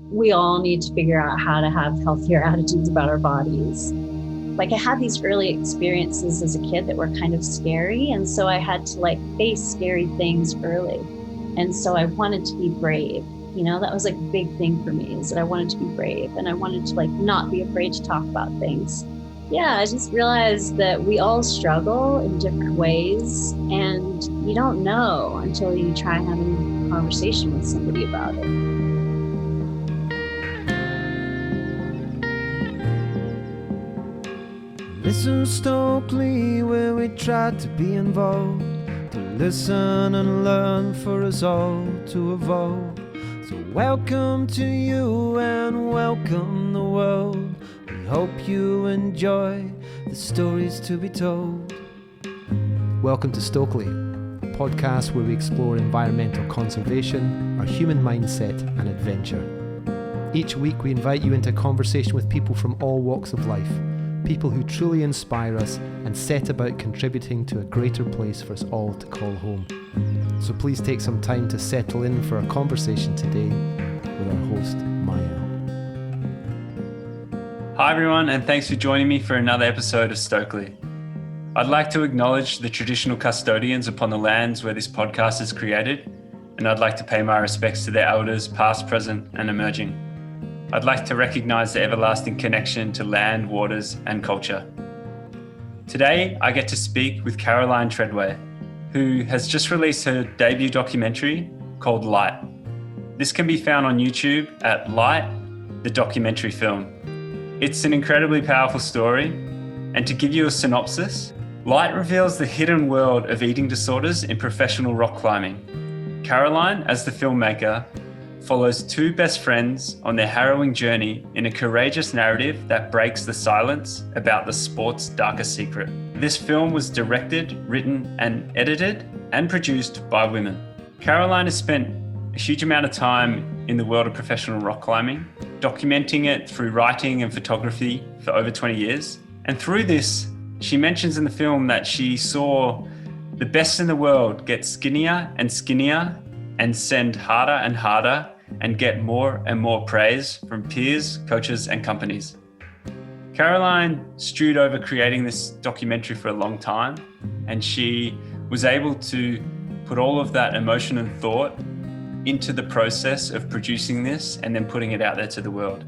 we all need to figure out how to have healthier attitudes about our bodies. Like, I had these early experiences as a kid that were kind of scary. And so I had to face scary things early. And so I wanted to be brave. That was a big thing for me, is that I wanted to be brave and I wanted to not be afraid to talk about things. Yeah, I just realized that we all struggle in different ways, and you don't know until you try having a conversation with somebody about it. Listen, Stokely, where we try to be involved, to listen and learn for us all to evolve. So welcome to you and welcome the world. We hope you enjoy the stories to be told. Welcome to Stokely, a podcast where we explore environmental conservation, our human mindset and adventure. Each week we invite you into conversation with people from all walks of life, people who truly inspire us and set about contributing to a greater place for us all to call home. So please take some time to settle in for a conversation today with our host, Maya. Hi everyone, and thanks for joining me for another episode of Stokely. I'd like to acknowledge the traditional custodians upon the lands where this podcast is created, and I'd like to pay my respects to their elders, past, present, and emerging. I'd like to recognise the everlasting connection to land, waters, and culture. Today, I get to speak with Caroline Treadway, who has just released her debut documentary called Light. This can be found on YouTube at Light, the documentary film. It's an incredibly powerful story, and to give you a synopsis, Light reveals the hidden world of eating disorders in professional rock climbing. Caroline, as the filmmaker, follows two best friends on their harrowing journey in a courageous narrative that breaks the silence about the sport's darkest secret. This film was directed, written, and edited and produced by women. Caroline has spent a huge amount of time in the world of professional rock climbing, documenting it through writing and photography for over 20 years. And through this, she mentions in the film that she saw the best in the world get skinnier and skinnier and send harder and harder and get more and more praise from peers, coaches, and companies. Caroline stewed over creating this documentary for a long time, and she was able to put all of that emotion and thought into the process of producing this and then putting it out there to the world.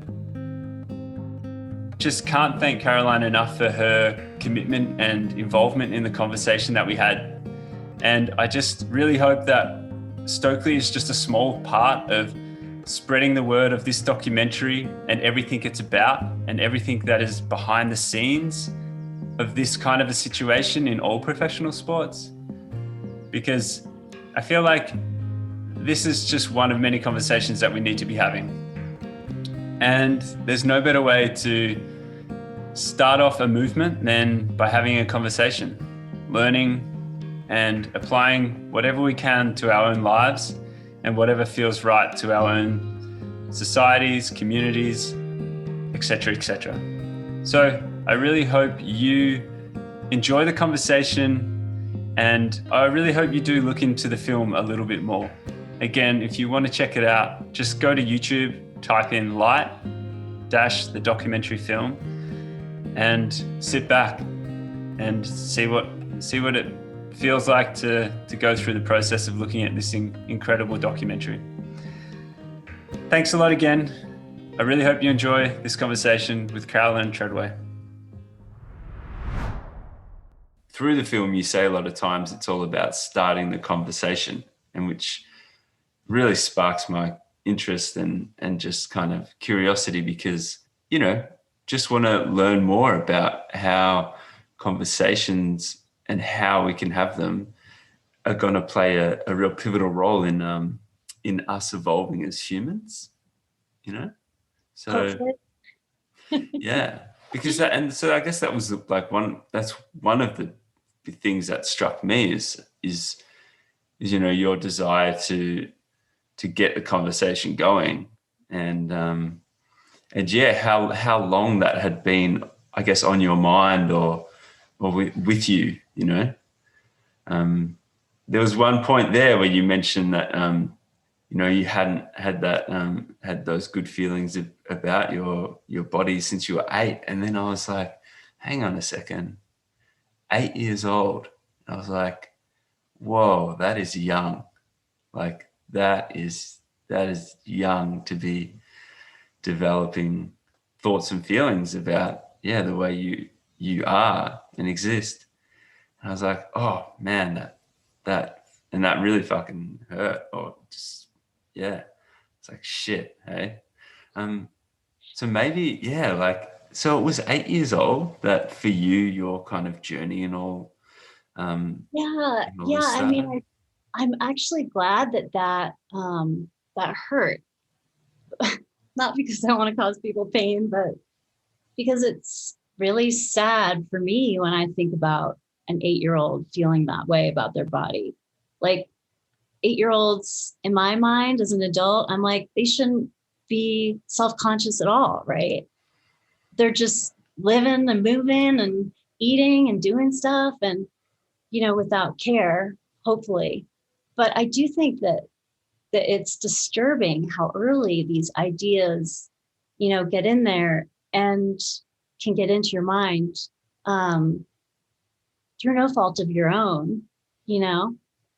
Just can't thank Caroline enough for her commitment and involvement in the conversation that we had. And I just really hope that Stokely is just a small part of spreading the word of this documentary and everything it's about and everything that is behind the scenes of this kind of a situation in all professional sports. Because I feel like this is just one of many conversations that we need to be having. And there's no better way to start off a movement than by having a conversation, learning and applying whatever we can to our own lives and whatever feels right to our own societies, communities, etc., etc. So I really hope you enjoy the conversation, and I really hope you do look into the film a little bit more. Again, if you want to check it out, just go to YouTube, type in Light - the documentary film, and sit back and see what it feels like to go through the process of looking at this incredible documentary. Thanks a lot again. I really hope you enjoy this conversation with Caroline Treadway. Through the film, you say a lot of times it's all about starting the conversation, and which really sparks my interest and just kind of curiosity, because, just want to learn more about how conversations and how we can have them are going to play a real pivotal role in us evolving as humans, So, yeah, because so I guess that was that's one of the things that struck me is your desire to get the conversation going, and yeah, how long that had been, I guess, on your mind or with you. There was one point there where you mentioned that you hadn't had that had those good feelings about your body since you were 8. And then I was like, hang on a second, 8 years old. I was like, whoa, that is young. Like that is young to be developing thoughts and feelings about the way you are and exist. And I was like, oh man, that really fucking hurt. Or just it's like shit, hey. So maybe so it was 8 years old that for you your kind of journey and all. I mean, I'm actually glad that hurt. Not because I want to cause people pain, but because it's really sad for me when I think about an 8-year-old feeling that way about their body. Like 8-year-olds, in my mind, as an adult, I'm like, they shouldn't be self-conscious at all, right? They're just living and moving and eating and doing stuff and, without care, hopefully. But I do think that it's disturbing how early these ideas, get in there and can get into your mind through no fault of your own,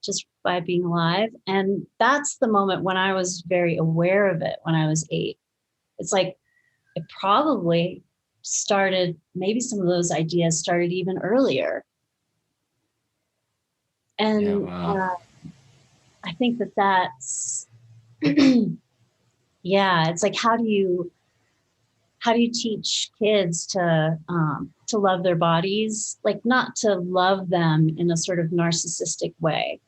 just by being alive. And that's the moment when I was very aware of it when I was 8. It's like it probably started, maybe some of those ideas started even earlier. And I think that's it's like how do you teach kids to love their bodies, like not to love them in a sort of narcissistic way,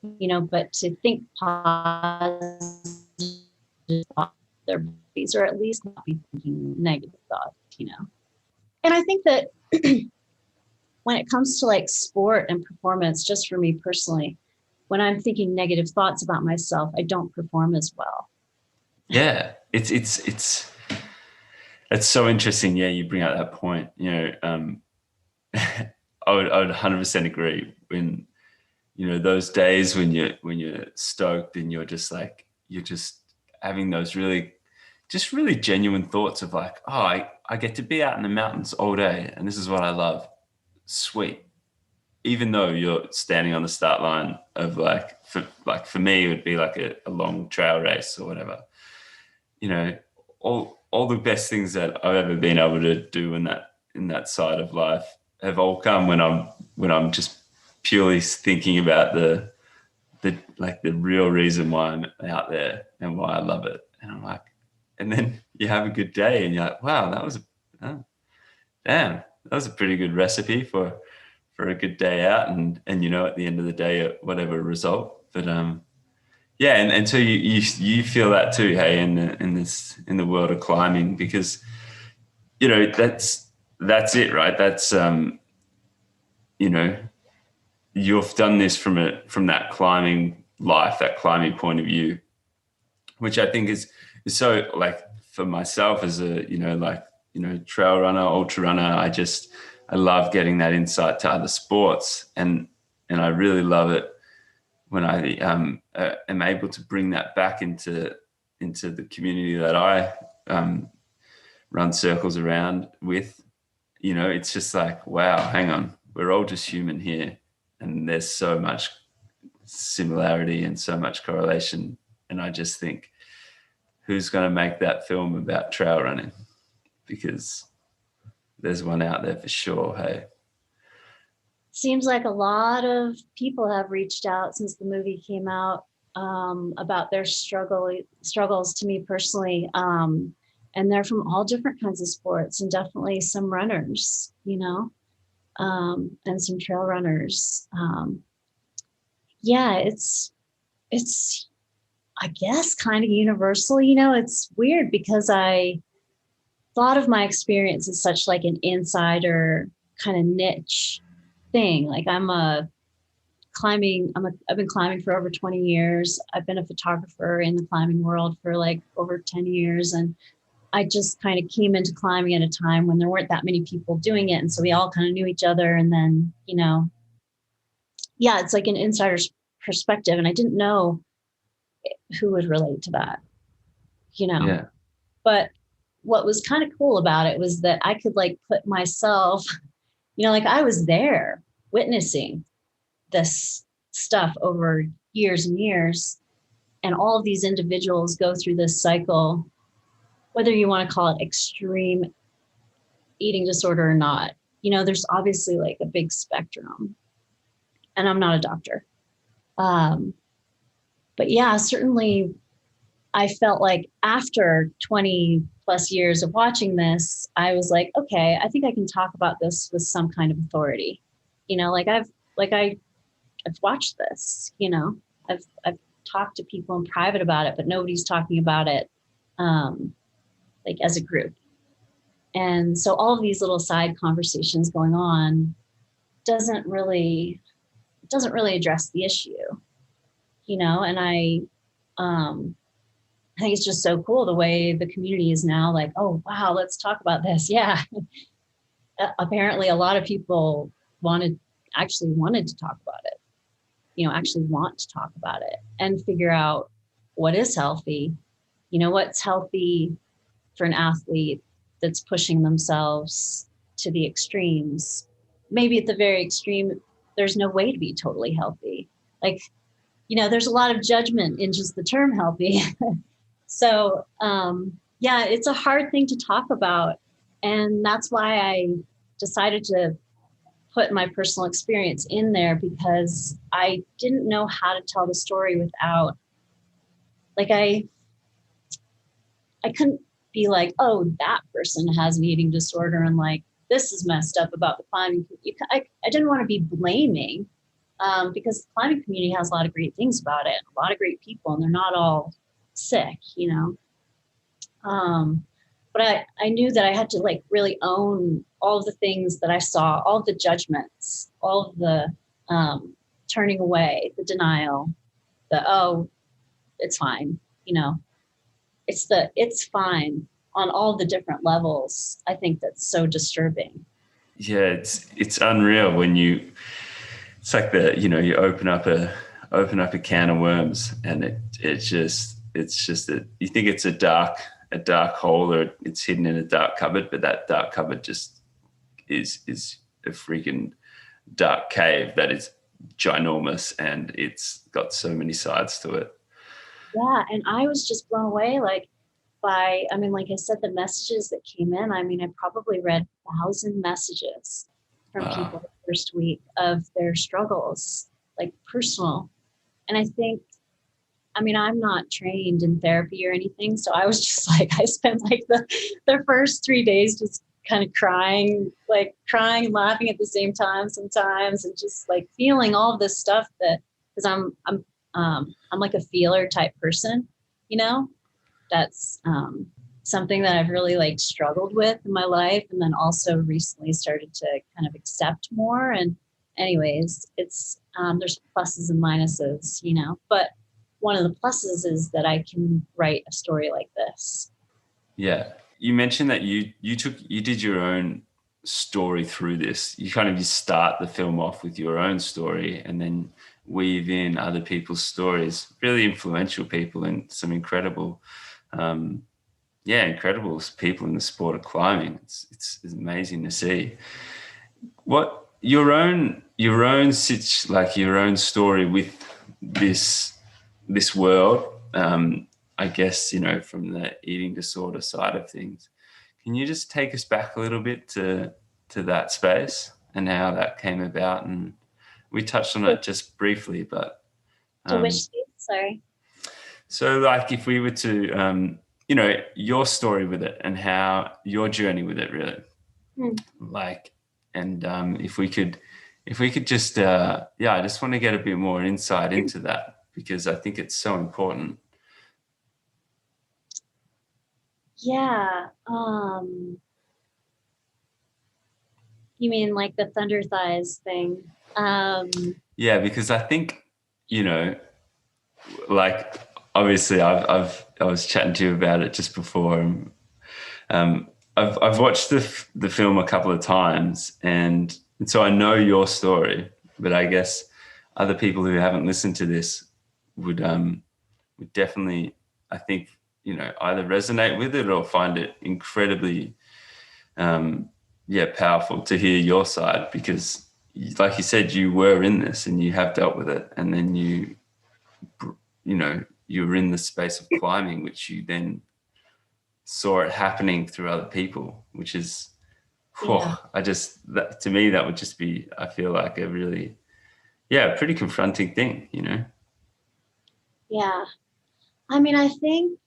but to think positive about their bodies, or at least not be thinking negative thoughts, And I think that when it comes to like sport and performance, just for me personally, when I'm thinking negative thoughts about myself, I don't perform as well. Yeah, it's so interesting. Yeah, you bring out that point. I would 100% agree. When those days when you're stoked and you're just having those really genuine thoughts of like, oh, I get to be out in the mountains all day and this is what I love. Sweet. Even though you're standing on the start line of for me it would be like a long trail race or whatever. All the best things that I've ever been able to do in that side of life have all come when I'm just purely thinking about the real reason why I'm out there and why I love it. And I'm like, and then you have a good day and you're like, wow, that was a pretty good recipe for a good day out. And at the end of the day, whatever result. But and so you feel that too, hey, in the world of climbing, because that's it, right? That's you've done this from that climbing life, that climbing point of view, which I think is so, like, for myself as a trail runner, ultra runner, I love getting that insight to other sports, and I really love it when I am able to bring that back into the community that I run circles around with. It's just like, wow, hang on, we're all just human here, and there's so much similarity and so much correlation. And I just think, who's going to make that film about trail running? Because there's one out there for sure, hey. Seems like a lot of people have reached out since the movie came out about their struggles to me personally. And they're from all different kinds of sports, and definitely some runners, and some trail runners. It's I guess kind of universal. It's weird because I thought of my experience as such like an insider kind of niche thing. Like I've been climbing for over 20 years. I've been a photographer in the climbing world for like over 10 years. And I just kind of came into climbing at a time when there weren't that many people doing it. And so we all kind of knew each other. And then, it's like an insider's perspective. And I didn't know who would relate to that, Yeah. But what was kind of cool about it was that I could like put myself, like I was there witnessing this stuff over years and years. And all of these individuals go through this cycle, whether you want to call it extreme eating disorder or not. There's obviously like a big spectrum. And I'm not a doctor. But yeah, certainly I felt like after 20 plus years of watching this, I was like, okay, I think I can talk about this with some kind of authority. I've watched this, I've talked to people in private about it, but nobody's talking about it like as a group. And so all of these little side conversations going on doesn't really address the issue, and I think it's just so cool the way the community is now like, oh, wow, let's talk about this. Yeah. Apparently a lot of people wanted to talk about it, actually want to talk about it and figure out what is healthy, what's healthy for an athlete that's pushing themselves to the extremes. Maybe at the very extreme, there's no way to be totally healthy. Like, there's a lot of judgment in just the term healthy. So, yeah, it's a hard thing to talk about. And that's why I decided to put my personal experience in there, because I didn't know how to tell the story without, like, I couldn't be like, oh, that person has an eating disorder and like, this is messed up about the climbing. I didn't want to be blaming, because the climbing community has a lot of great things about it, a lot of great people, and they're not all sick, but I knew that I had to like really own all of the things that I saw, all of the judgments, all of the turning away, the denial, oh, it's fine, it's fine on all the different levels. I think that's so disturbing. Yeah, it's unreal when it's like you open up a can of worms, and it's just that you think it's a dark hole, or it's hidden in a dark cupboard, but that dark cupboard just is a freaking dark cave that is ginormous, and it's got so many sides to it. Yeah, and I was just blown away, like I said, the messages that came in. I probably read 1,000 messages from people the first week of their struggles, like personal. And I think, I'm not trained in therapy or anything. So I was just like, I spent like the first 3 days just kind of crying and laughing at the same time sometimes, and just like feeling all of this stuff because I'm like a feeler type person, that's something that I've really like struggled with in my life. And then also recently started to kind of accept more. And anyways, it's, there's pluses and minuses, but one of the pluses is that I can write a story like this. Yeah. You mentioned that you did your own story through this. You kind of start the film off with your own story and then weave in other people's stories, really influential people and some incredible people in the sport of climbing. It's amazing to see. What your own story with this world, I guess, from the eating disorder side of things. Can you just take us back a little bit to that space and how that came about? And we touched on it just briefly, but to which space? Sorry. So like if we were to your story with it and how your journey with it really if we could just I just want to get a bit more insight into that, because I think it's so important. Yeah. You mean like the thunder thighs thing? Yeah, because I think, like obviously I was chatting to you about it just before. I've watched the film a couple of times, and so I know your story, but I guess other people who haven't listened to this would would definitely, I think, either resonate with it or find it incredibly, powerful to hear your side, because like you said, you were in this and you have dealt with it. And then you were in the space of climbing, which you then saw it happening through other people, which is, to me, that would just be, I feel like a really, pretty confronting thing, Yeah. I mean, I think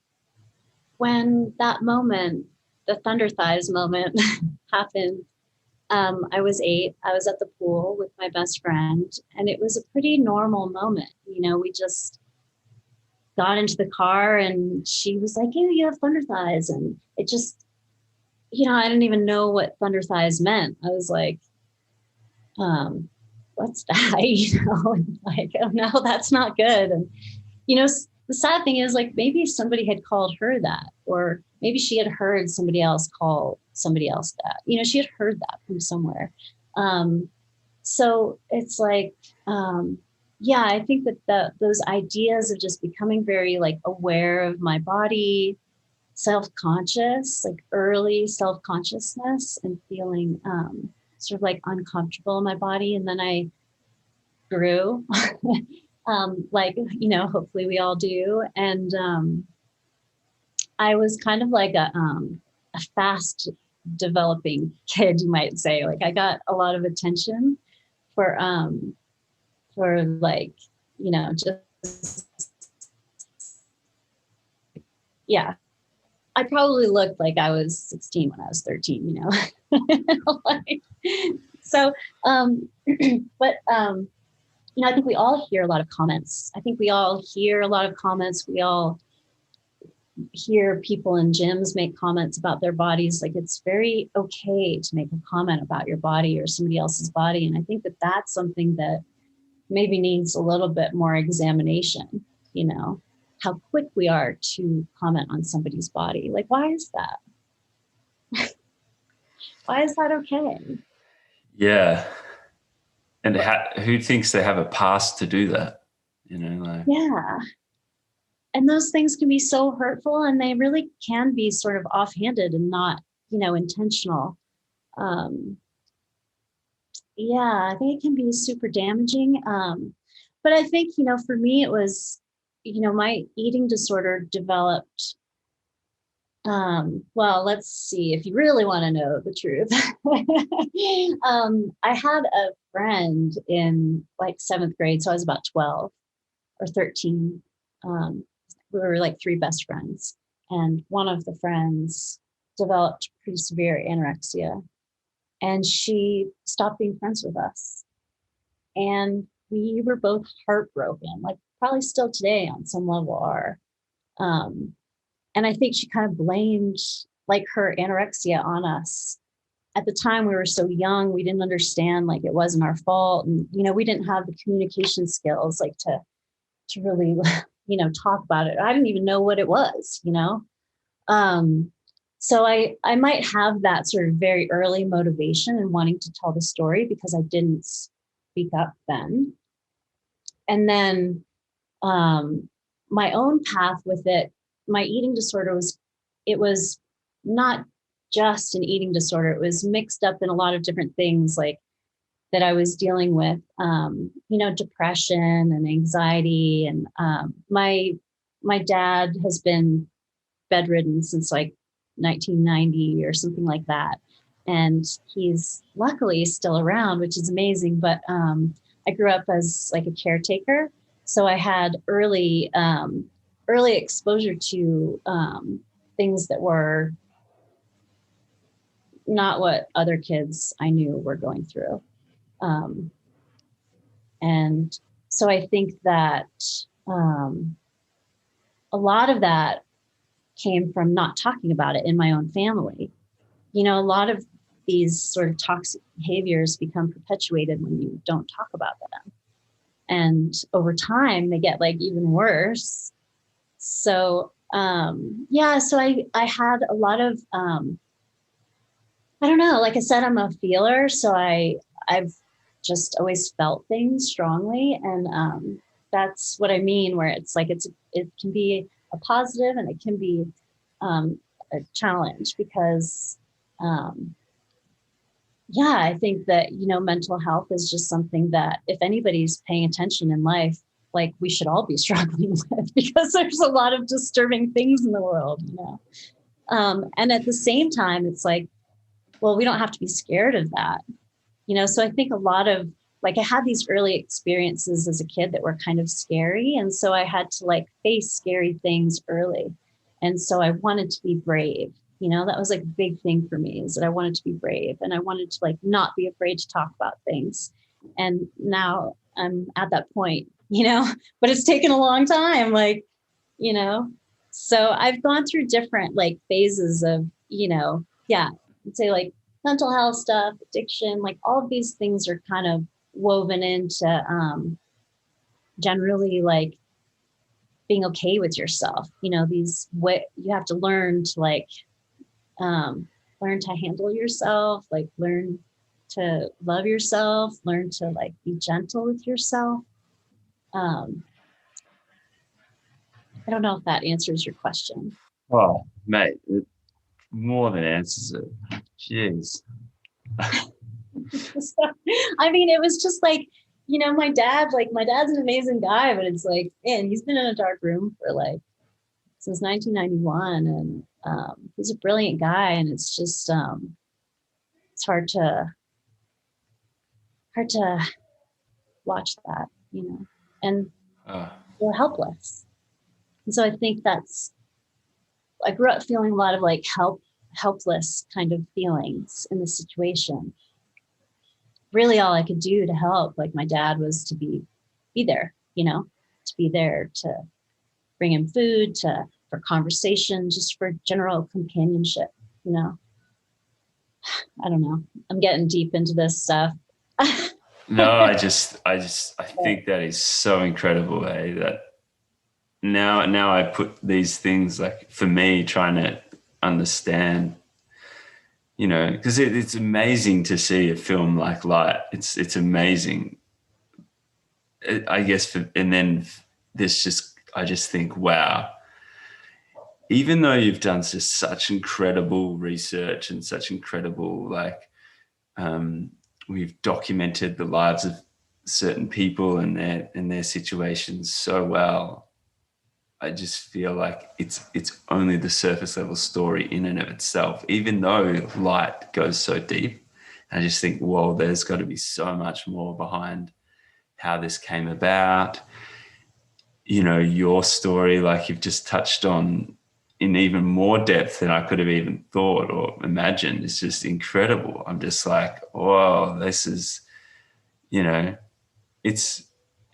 when that moment, the thunder thighs moment happened, I was 8. I was at the pool with my best friend, and it was a pretty normal moment. We just got into the car and she was like, "Hey, you have thunder thighs." And it just, I didn't even know what thunder thighs meant. I was like, what's that? Like, oh no, that's not good. And, the sad thing is, like, maybe somebody had called her that, or maybe she had heard somebody else call somebody else that, she had heard that from somewhere. So it's like, I think that those ideas of just becoming very like aware of my body, self-conscious, like early self-consciousness, and feeling sort of like uncomfortable in my body. And then I grew, hopefully we all do. And I was kind of like a fast developing kid, you might say. Like, I got a lot of attention for like, just, I probably looked like I was 16 when I was 13, So, but, I think we all hear a lot of comments. I think we all hear a lot of comments. We all hear people in gyms make comments about their bodies. Like, it's very okay to make a comment about your body or somebody else's body. And I think that that's something that maybe needs a little bit more examination, how quick we are to comment on somebody's body. Like, why is that? Why is that okay? Yeah. And who thinks they have a pass to do that? Yeah. And those things can be so hurtful, and they really can be sort of offhanded and not, intentional. I think it can be super damaging. But I think, for me, it was, my eating disorder developed. Well, let's see, if you really want to know the truth. I had a friend in like 7th grade. So I was about 12 or 13. We were like 3 best friends. And one of the friends developed pretty severe anorexia. And she stopped being friends with us. And we were both heartbroken, like probably still today on some level are. And I think she kind of blamed like her anorexia on us. At the time, we were so young, we didn't understand, like, it wasn't our fault. And, we didn't have the communication skills, like to really, talk about it. I didn't even know what it was, So I might have that sort of very early motivation in wanting to tell the story because I didn't speak up then. And then my own path with it, my eating disorder was not just an eating disorder. It was mixed up in a lot of different things, like that I was dealing with, depression and anxiety. And my dad has been bedridden since like 1990 or something like that. And he's luckily still around, which is amazing. But I grew up as like a caretaker. So I had early exposure to things that were not what other kids I knew were going through. And so I think that a lot of that came from not talking about it in my own family. A lot of these sort of toxic behaviors become perpetuated when you don't talk about them. And over time, they get like even worse. So, so I had a lot of, I don't know, like I said, I'm a feeler. So I've just always felt things strongly. And that's what I mean, where it's like, it can be a positive and it can be a challenge because, yeah, I think that, mental health is just something that if anybody's paying attention in life, like we should all be struggling with because there's a lot of disturbing things in the world, and at the same time, it's like, well, we don't have to be scared of that, so I think a lot of like I had these early experiences as a kid that were kind of scary. And so I had to like face scary things early. And so I wanted to be brave. That was like a big thing for me, is that I wanted to be brave and I wanted to like not be afraid to talk about things. And now I'm at that point, but it's taken a long time, like, so I've gone through different like phases of, yeah, I'd say like mental health stuff, addiction, like all of these things are kind of woven into generally like being okay with yourself. These what you have to learn to like learn to handle yourself, like learn to love yourself, learn to like be gentle with yourself. I don't know if that answers your question. Oh, mate, it more than answers it. Jeez. I mean, it was just like, my dad's an amazing guy, but it's like, man, he's been in a dark room for like since 1991, and he's a brilliant guy, and it's just it's hard to watch that, and we're helpless. And so I think I grew up feeling a lot of like helpless kind of feelings in the situation. Really all I could do to help, like my dad, was to be there, to be there to bring him food, for conversation, just for general companionship, I don't know. I'm getting deep into this stuff. No, I think that is so incredible, that now I put these things, like for me, trying to understand, because it's amazing to see a film like Light. It's amazing, I guess. And then I just think, wow, even though you've done such incredible research and such incredible, like, we've documented the lives of certain people and their situations so well. I just feel like it's only the surface level story in and of itself, even though Light goes so deep. I just think, whoa, there's got to be so much more behind how this came about. Your story, like you've just touched on in even more depth than I could have even thought or imagined. It's just incredible. I'm just like, whoa, this is, it's,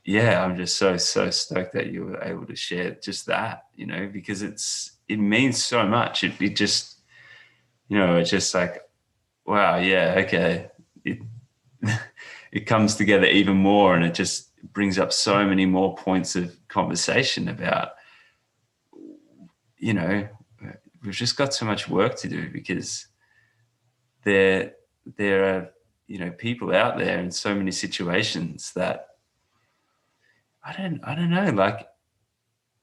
yeah, I'm just so stoked that you were able to share just that, because it means so much. It just, it's just like, wow, yeah, okay. It comes together even more, and it just brings up so many more points of conversation about, we've just got so much work to do, because there are, people out there in so many situations that I don't know, like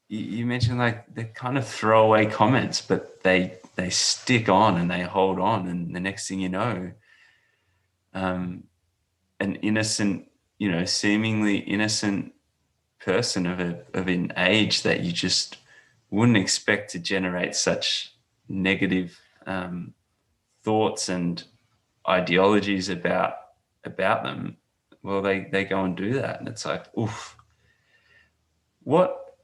you mentioned, like they're kind of throwaway comments, but they stick on and they hold on, and the next thing you know, an innocent, seemingly innocent person of an age that you just wouldn't expect to generate such negative thoughts and ideologies about them. Well, they go and do that, and it's like, oof. What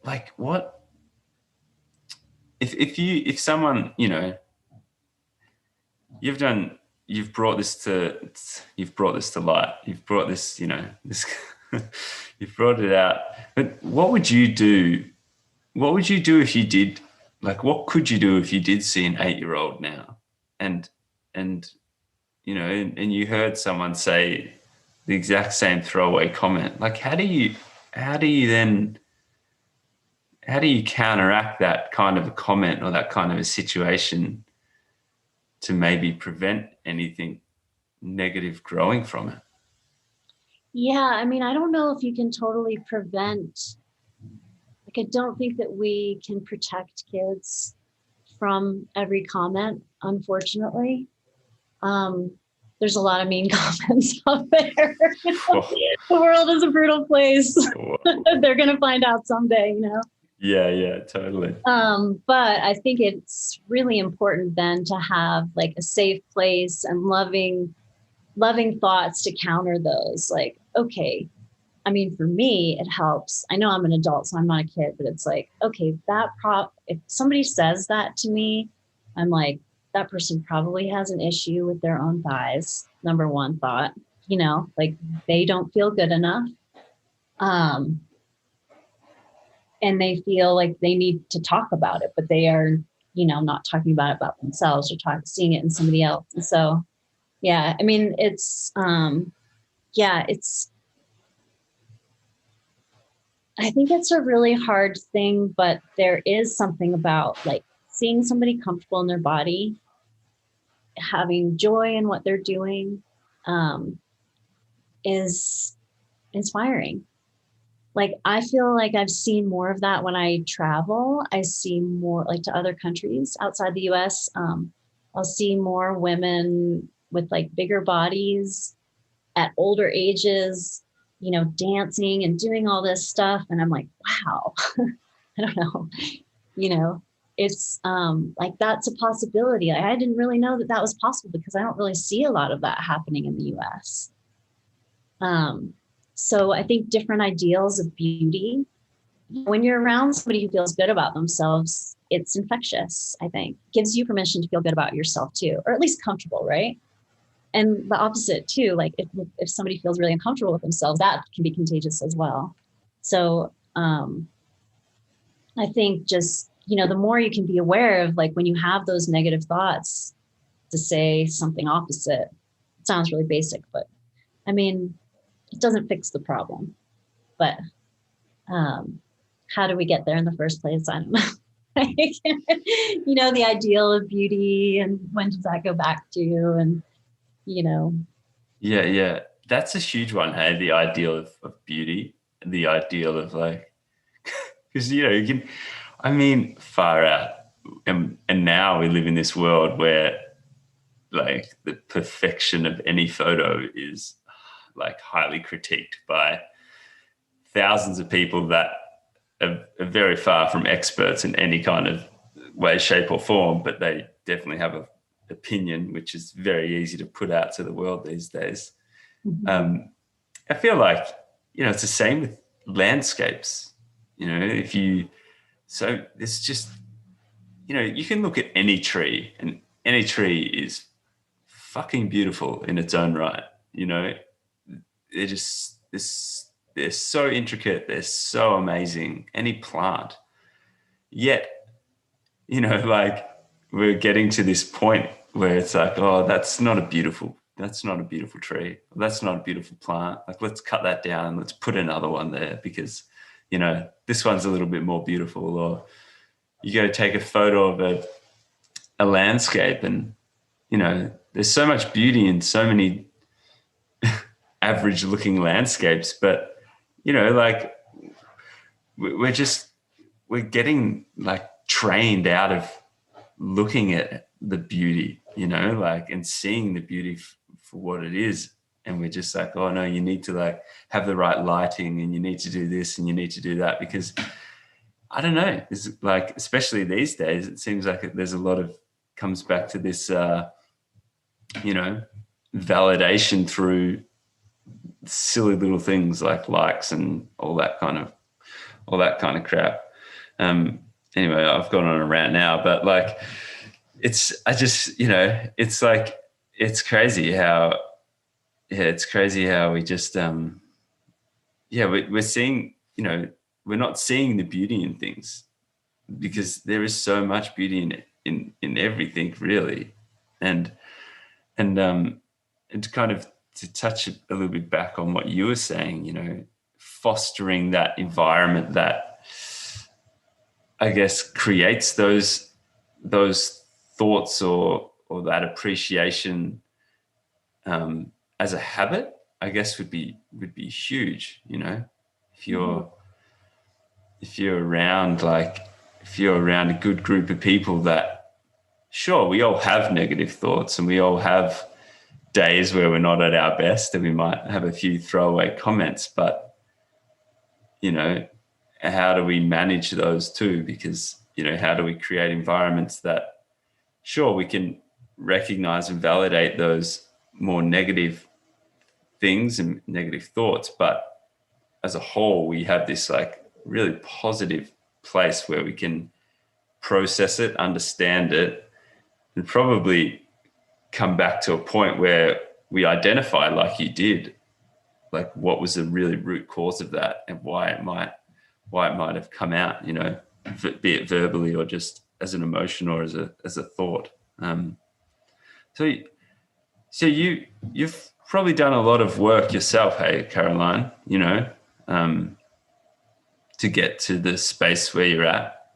if someone, you've brought this to light, you've brought this, this you've brought it out, but what would you do if you did, like, what could you do if you did see an 8-year-old now and you heard someone say the exact same throwaway comment? Like, how do you counteract that kind of a comment or that kind of a situation to maybe prevent anything negative growing from it? Yeah, I mean, I don't know if you can totally prevent like, I don't think that we can protect kids from every comment, unfortunately. There's a lot of mean comments out there. The world is a brutal place. They're going to find out someday, you know? Yeah, totally. But I think it's really important then to have like a safe place and loving thoughts to counter those. Like, okay, I mean, for me, it helps. I know I'm an adult, so I'm not a kid, but it's like, okay, if somebody says that to me, I'm like, that person probably has an issue with their own thighs. Number one thought, you know, like they don't feel good enough. And they feel like they need to talk about it, but they are, you know, not talking about themselves or seeing it in somebody else. And so, yeah, I mean, I think it's a really hard thing, but there is something about like seeing somebody comfortable in their body, having joy in what they're doing, is inspiring. Like, I feel like I've seen more of that when I travel. I see more like to other countries outside the US. I'll see more women with like bigger bodies at older ages, you know, dancing and doing all this stuff. And I'm like, wow, I don't know, you know, it's like, that's a possibility. I didn't really know that was possible because I don't really see a lot of that happening in the US. So I think different ideals of beauty, when you're around somebody who feels good about themselves, it's infectious, I think. Gives you permission to feel good about yourself too, or at least comfortable, right? And the opposite too, like if somebody feels really uncomfortable with themselves, that can be contagious as well. So I think just, you know, the more you can be aware of like when you have those negative thoughts, to say something opposite. It sounds really basic, but I mean, it doesn't fix the problem. But how do we get there in the first place? I don't know. You know, the ideal of beauty, and when does that go back to? And, you know. Yeah. That's a huge one, hey? The ideal of beauty, the ideal of like, because, you know, you can, I mean, far out. And now we live in this world where like the perfection of any photo is like highly critiqued by thousands of people that are very far from experts in any kind of way, shape or form, but they definitely have an opinion, which is very easy to put out to the world these days. Mm-hmm. I feel like, you know, it's the same with landscapes. You know, so it's just, you know, you can look at any tree and any tree is fucking beautiful in its own right. You know, they're so intricate. They're so amazing. Any plant. Yet, you know, like we're getting to this point where it's like, oh, that's not a beautiful tree. That's not a beautiful plant. Like, let's cut that down and let's put another one there because, you know, this one's a little bit more beautiful. Or you go take a photo of a landscape and, you know, there's so much beauty in so many average looking landscapes, but, you know, like we're getting like trained out of looking at the beauty, you know, like, and seeing the beauty for what it is. And we're just like, oh no, you need to like have the right lighting and you need to do this and you need to do that because I don't know, it's like, especially these days, it seems like there's a lot of comes back to this, you know, validation through silly little things like likes and all that kind of crap. Anyway, I've gone on a rant now, but like, you know, it's like, it's crazy how we just, we're seeing, you know, we're not seeing the beauty in things because there is so much beauty in everything really. And to kind of to touch a little bit back on what you were saying, you know, fostering that environment that I guess creates those thoughts or that appreciation as a habit, I guess would be huge, you know, if you're if you're around a good group of people that, sure, we all have negative thoughts and we all have days where we're not at our best and we might have a few throwaway comments, but, you know, how do we manage those too? Because, you know, how do we create environments that, sure, we can recognize and validate those more negative things and negative thoughts, but as a whole, we have this like really positive place where we can process it, understand it, and probably come back to a point where we identify, like you did, like what was the really root cause of that and why it might have come out, you know, be it verbally or just as an emotion or as a thought. So you've probably done a lot of work yourself, hey, Caroline, you know, to get to the space where you're at.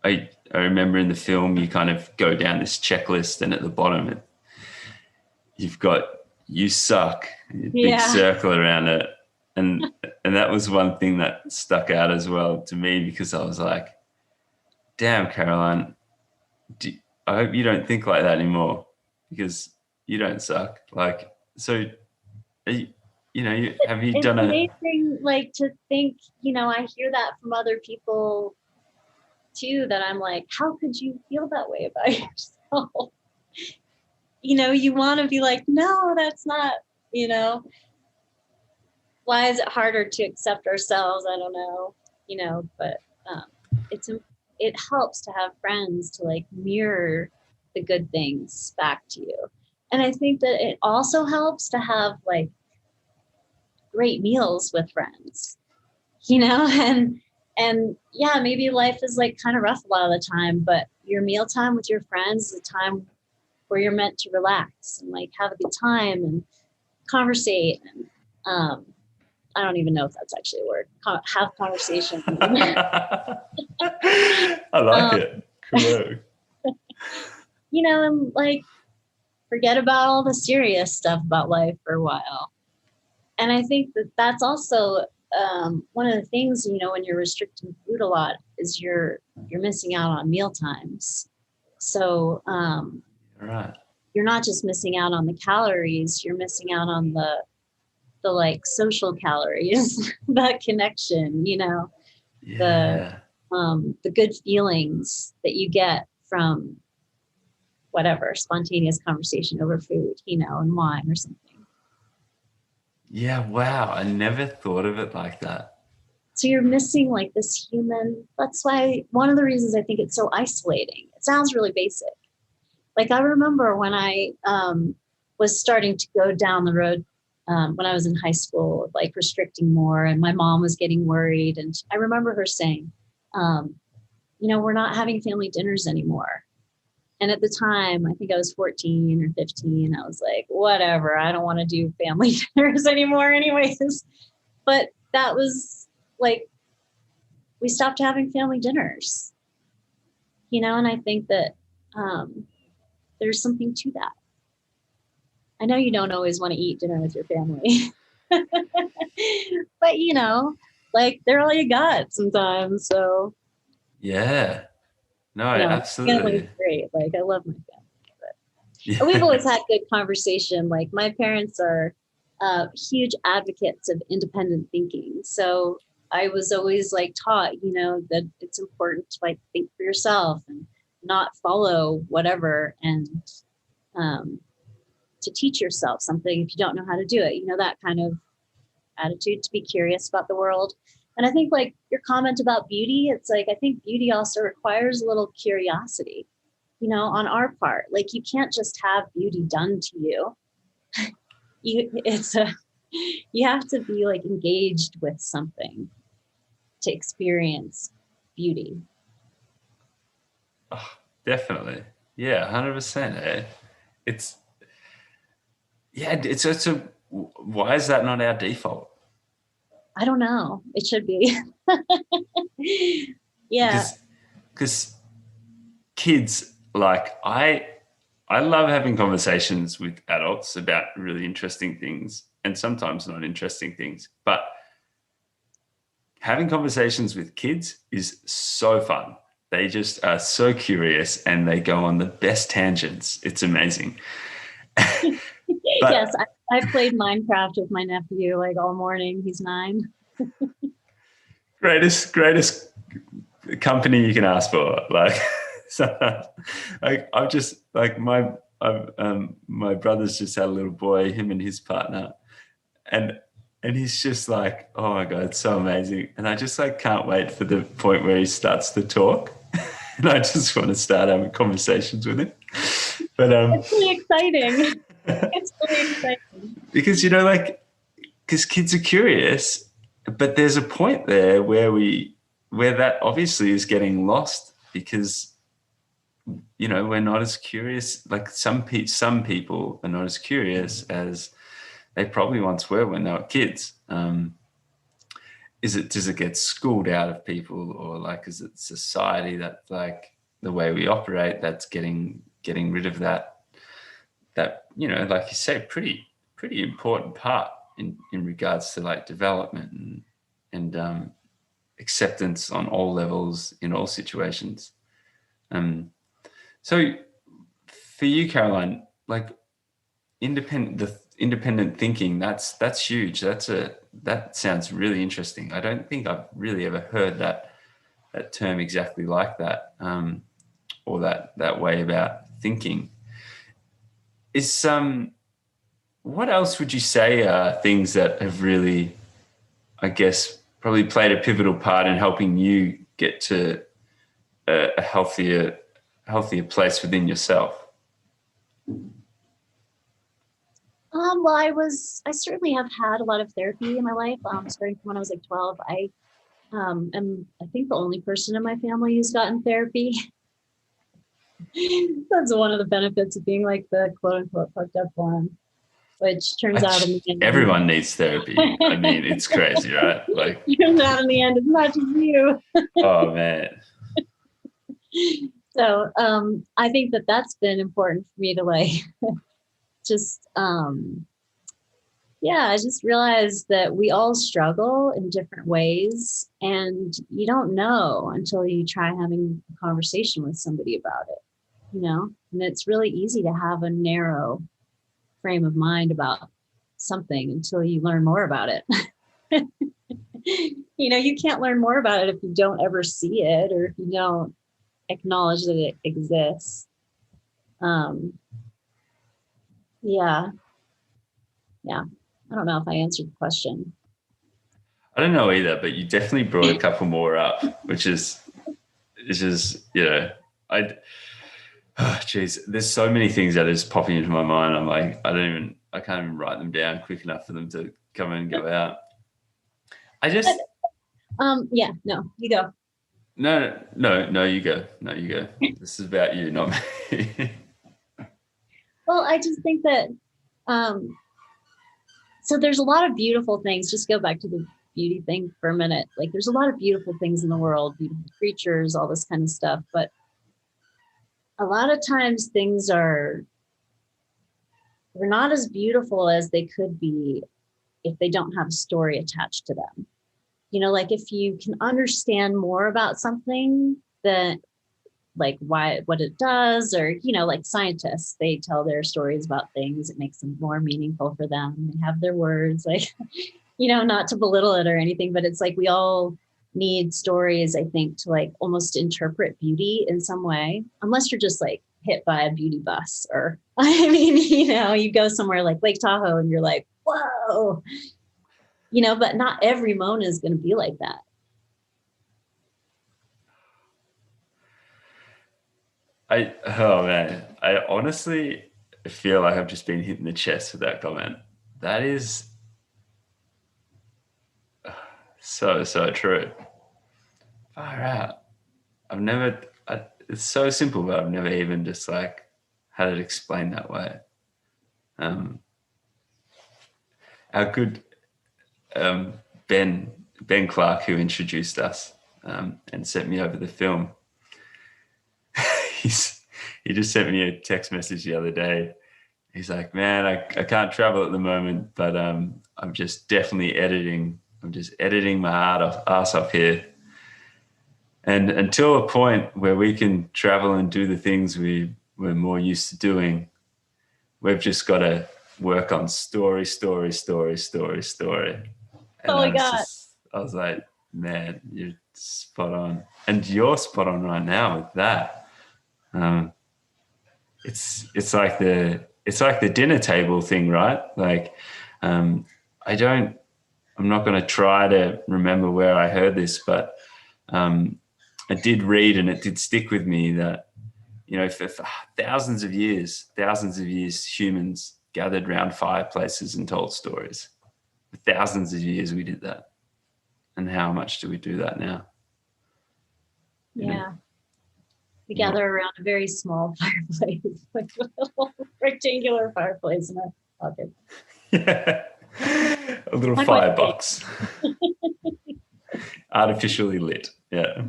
I remember in the film you kind of go down this checklist, and at the bottom you've got "you suck," a big circle around it, and that was one thing that stuck out as well to me, because I was like, "Damn, Caroline, I hope you don't think like that anymore, because you don't suck." Like, so, have you done it's amazing, like, to think, you know, I hear that from other people too, that I'm like, how could you feel that way about yourself? You know, you want to be like, no, that's not, you know, why is it harder to accept ourselves? I don't know, you know, but it helps to have friends to like mirror the good things back to you. And I think that it also helps to have like great meals with friends, you know, and yeah, maybe life is like kind of rough a lot of the time, but your meal time with your friends is a time where you're meant to relax and like have a good time and conversate. And I don't even know if that's actually a word. Have conversation. I like it. Cool. You know, and like forget about all the serious stuff about life for a while. And I think that that's also one of the things, you know, when you're restricting food a lot, is you're missing out on meal times. So Right. You're not just missing out on the calories, you're missing out on the like social calories, that connection, you know, the good feelings that you get from whatever spontaneous conversation over food, you know, and wine or something. Yeah, wow. I never thought of it like that. So you're missing like this human. That's why one of the reasons I think it's so isolating. It sounds really basic. Like I remember when I was starting to go down the road when I was in high school, like restricting more, and my mom was getting worried. And I remember her saying, you know, we're not having family dinners anymore. And at the time, I think I was 14 or 15. I was like, whatever, I don't want to do family dinners anymore anyways. But that was like, we stopped having family dinners, you know, and I think that there's something to that. I know you don't always want to eat dinner with your family, but you know, like they're all you got sometimes. So yeah, no, you know, absolutely. family's great. Like I love my family, but Yeah. we've always had good conversation. Like my parents are huge advocates of independent thinking. So I was always like taught, you know, that it's important to like think for yourself and not follow whatever, and to teach yourself something if you don't know how to do it, you know, that kind of attitude, to be curious about the world. And I think like your comment about beauty, it's like, I think beauty also requires a little curiosity, you know, on our part. Like you can't just have beauty done to you. You have to be like engaged with something to experience beauty. Oh, definitely. Yeah, 100%. Eh? It's why is that not our default? I don't know. It should be. Yeah. Because kids, like I love having conversations with adults about really interesting things and sometimes not interesting things. But having conversations with kids is so fun. They just are so curious and they go on the best tangents. It's amazing. Yes, I played Minecraft with my nephew like all morning. He's 9. Greatest company you can ask for. Like, so, like I've just like my brother's just had a little boy, him and his partner, and he's just like, oh my God, it's so amazing. And I just like can't wait for the point where he starts to talk. And I just want to start having conversations with him. But it's really exciting. It's really exciting. Because, because kids are curious, but there's a point there where that obviously is getting lost because, we're not as curious. Like some people are not as curious as they probably once were when they were kids. Does it get schooled out of people, or like is it society that like the way we operate that's getting rid of that like you say, pretty important part in regards to like development and acceptance on all levels in all situations. So for you, Caroline, like independent thinking, that's huge. That sounds really interesting. I don't think I've really ever heard that term exactly like that, or that way about thinking. Is what else would you say are things that have really, I guess, probably played a pivotal part in helping you get to a healthier place within yourself? Well, I certainly have had a lot of therapy in my life. Starting from when I was like 12, I am, I think, the only person in my family who's gotten therapy. That's one of the benefits of being like the quote unquote fucked up one, which turns out in the end, everyone needs therapy. I mean, it's crazy, right? Like, turns out in the end, it's not just you. Oh man. So I think that's been important for me to like just I just realized that we all struggle in different ways, and you don't know until you try having a conversation with somebody about it, and it's really easy to have a narrow frame of mind about something until you learn more about it. You can't learn more about it if you don't ever see it, or if you don't acknowledge that it exists. I don't know if I answered the question. I don't know either, but you definitely brought a couple more up, which is, there's so many things that is popping into my mind. I'm like, I can't even write them down quick enough for them to come and go out. No, you go. No, you go. No, you go. This is about you, not me. Well, I just think that, so there's a lot of beautiful things. Just go back to the beauty thing for a minute. Like, there's a lot of beautiful things in the world, beautiful creatures, all this kind of stuff. But a lot of times things they're not as beautiful as they could be if they don't have a story attached to them. Like if you can understand more about something, that like what it does, or, like scientists, they tell their stories about things. It makes them more meaningful for them. They have their words, like, not to belittle it or anything, but it's like we all need stories, I think, to like almost interpret beauty in some way, unless you're just like hit by a beauty bus, or, you go somewhere like Lake Tahoe and you're like, whoa, but not every Mona is going to be like that. I honestly feel like I've just been hit in the chest with that comment. That is so true. Far out. It's so simple, but I've never even just like had it explained that way. Our good Ben Clark, who introduced us and sent me over the film, he just sent me a text message the other day. He's like, man, I can't travel at the moment, but I'm just definitely editing I'm just editing my ass off here. And until a point where we can travel and do the things we're more used to doing, we've just got to work on story. And Oh my God. I was like, man, you're spot on. And you're spot on right now with that. It's like the dinner table thing, right? Like, I'm not going to try to remember where I heard this, but I did read, and it did stick with me, that, you know, for thousands of years, humans gathered around fireplaces and told stories. For thousands of years we did that. And how much do we do that now? Yeah. We gather around a very small fireplace, like a little rectangular fireplace in our pocket. Yeah. A little firebox. Artificially lit. Yeah.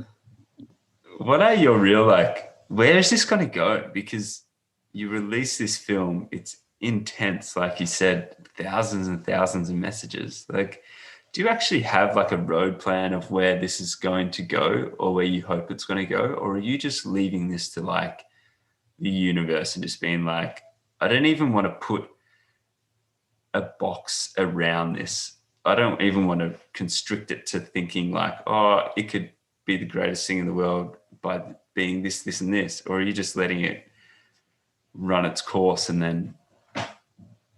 What are your real, like, where is this going to go? Because you release this film, it's intense, like you said, thousands and thousands of messages. Like, do you actually have like a road plan of where this is going to go, or where you hope it's going to go? Or are you just leaving this to like the universe and just being like, I don't even want to put a box around this. I don't even want to constrict it to thinking like, oh, it could be the greatest thing in the world by being this, this, and this? Or are you just letting it run its course and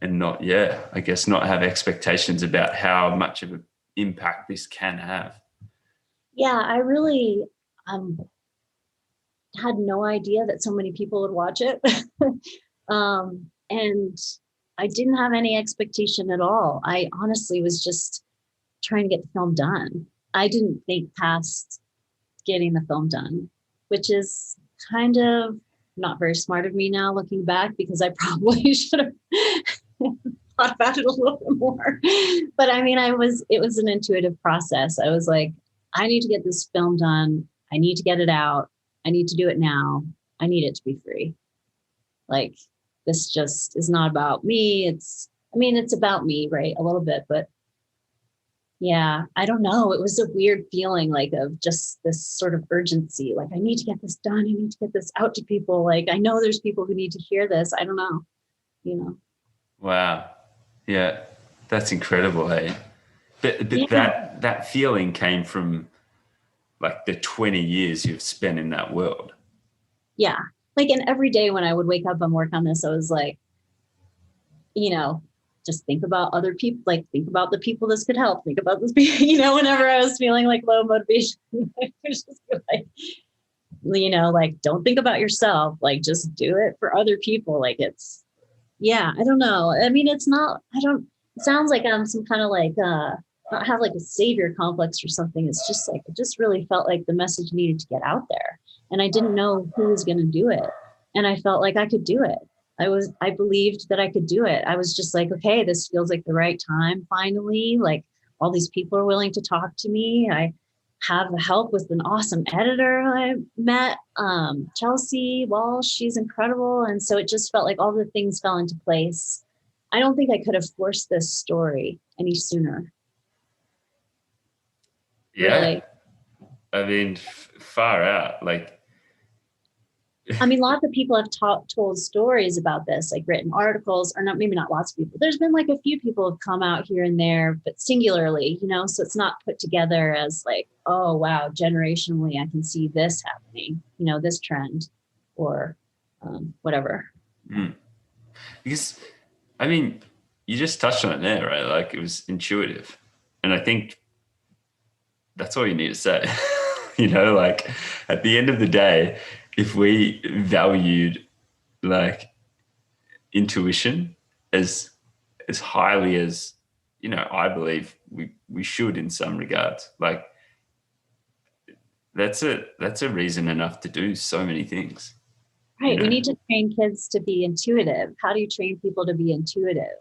not have expectations about how much of an impact this can have? Yeah, I really had no idea that so many people would watch it. And I didn't have any expectation at all. I honestly was just trying to get the film done. I didn't think past getting the film done, which is kind of not very smart of me now looking back, because I probably should have thought about it a little bit more. But I mean, it was an intuitive process. I was like, I need to get this film done. I need to get it out. I need to do it now. I need it to be free. Like, this just is not about me. It's about me, right? A little bit, but yeah, I don't know. It was a weird feeling, like, of just this sort of urgency. Like, I need to get this done. I need to get this out to people. Like, I know there's people who need to hear this. I don't know, Wow. Yeah. That's incredible. Hey, but yeah. that feeling came from like the 20 years you've spent in that world. Yeah. Like, and every day when I would wake up and work on this, I was like, just think about other people, like, think about the people this could help, think about this, whenever I was feeling like low motivation, I was just like, like, don't think about yourself, like, just do it for other people. Like, it's, yeah, I don't know. I mean, it sounds like I'm some kind of like, not have like a savior complex or something. It's just like, it just really felt like the message needed to get out there. And I didn't know who was going to do it. And I felt like I could do it. I believed that I could do it. I was just like, okay, this feels like the right time. Finally, like, all these people are willing to talk to me. I have help with an awesome editor I met, Chelsea Walsh. She's incredible. And so it just felt like all the things fell into place. I don't think I could have forced this story any sooner. Yeah. Really. I mean, far out. Like, I mean, lots of people have told stories about this, like written articles, or not, maybe not lots of people. There's been like a few people have come out here and there, but singularly, so it's not put together as like, oh, wow, generationally, I can see this happening, this trend or whatever. Mm. Because, I mean, you just touched on it there, right? Like, it was intuitive. And I think that's all you need to say. Like, at the end of the day, if we valued like intuition as highly as, I believe we should in some regards, like, that's a reason enough to do so many things. Right. We need to train kids to be intuitive. How do you train people to be intuitive?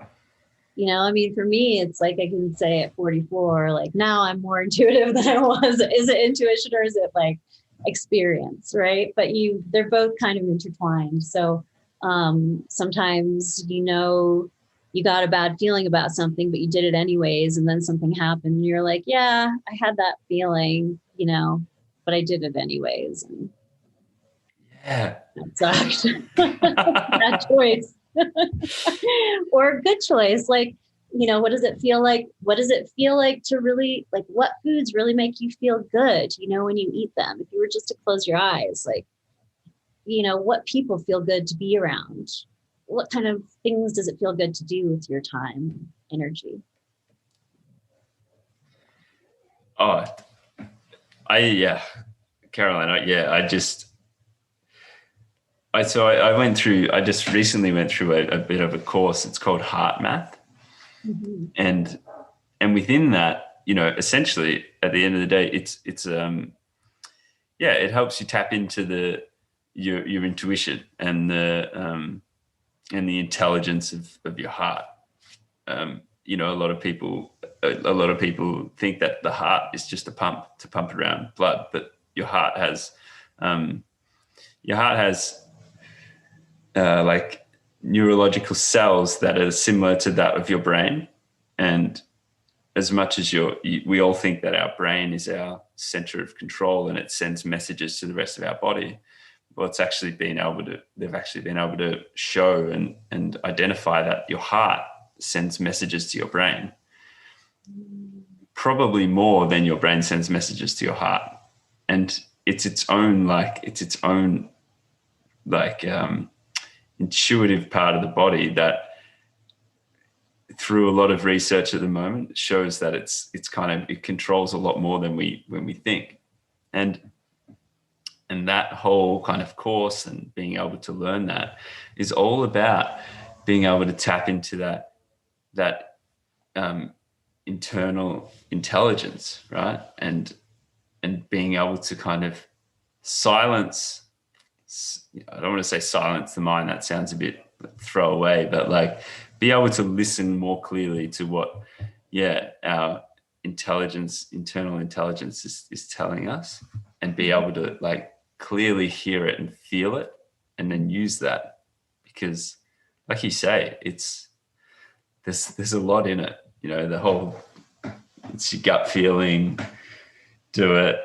I mean, for me, it's like, I can say at 44, like, now I'm more intuitive than I was. Is it intuition or is it like experience, right? But they're both kind of intertwined. So sometimes you got a bad feeling about something, but you did it anyways. And then something happened and you're like, yeah, I had that feeling, but I did it anyways. And Yeah. that sucked. Bad choice. Or a good choice. Like, what does it feel like? What does it feel like to really, like, what foods really make you feel good, when you eat them? If you were just to close your eyes, like, what people feel good to be around? What kind of things does it feel good to do with your time and energy? Oh, Caroline, I just recently went through a bit of a course. It's called Heart Math. Mm-hmm. And within that, essentially at the end of the day, it helps you tap into your intuition and the intelligence of your heart. A lot of people think that the heart is just a pump to pump around blood, but your heart has like neurological cells that are similar to that of your brain. And as much as we all think that our brain is our center of control and it sends messages to the rest of our body, well, they've actually been able to show and identify that your heart sends messages to your brain, probably more than your brain sends messages to your heart. And it's its own intuitive part of the body that, through a lot of research at the moment, shows that it controls a lot more than we think. And that whole kind of course and being able to learn that is all about being able to tap into that internal intelligence, right? And being able to kind of silence, I don't want to say silence the mind, that sounds a bit throwaway, but like be able to listen more clearly to what, our internal intelligence is telling us, and be able to like clearly hear it and feel it, and then use that. Because like you say, there's a lot in it, the whole, it's your gut feeling, do it.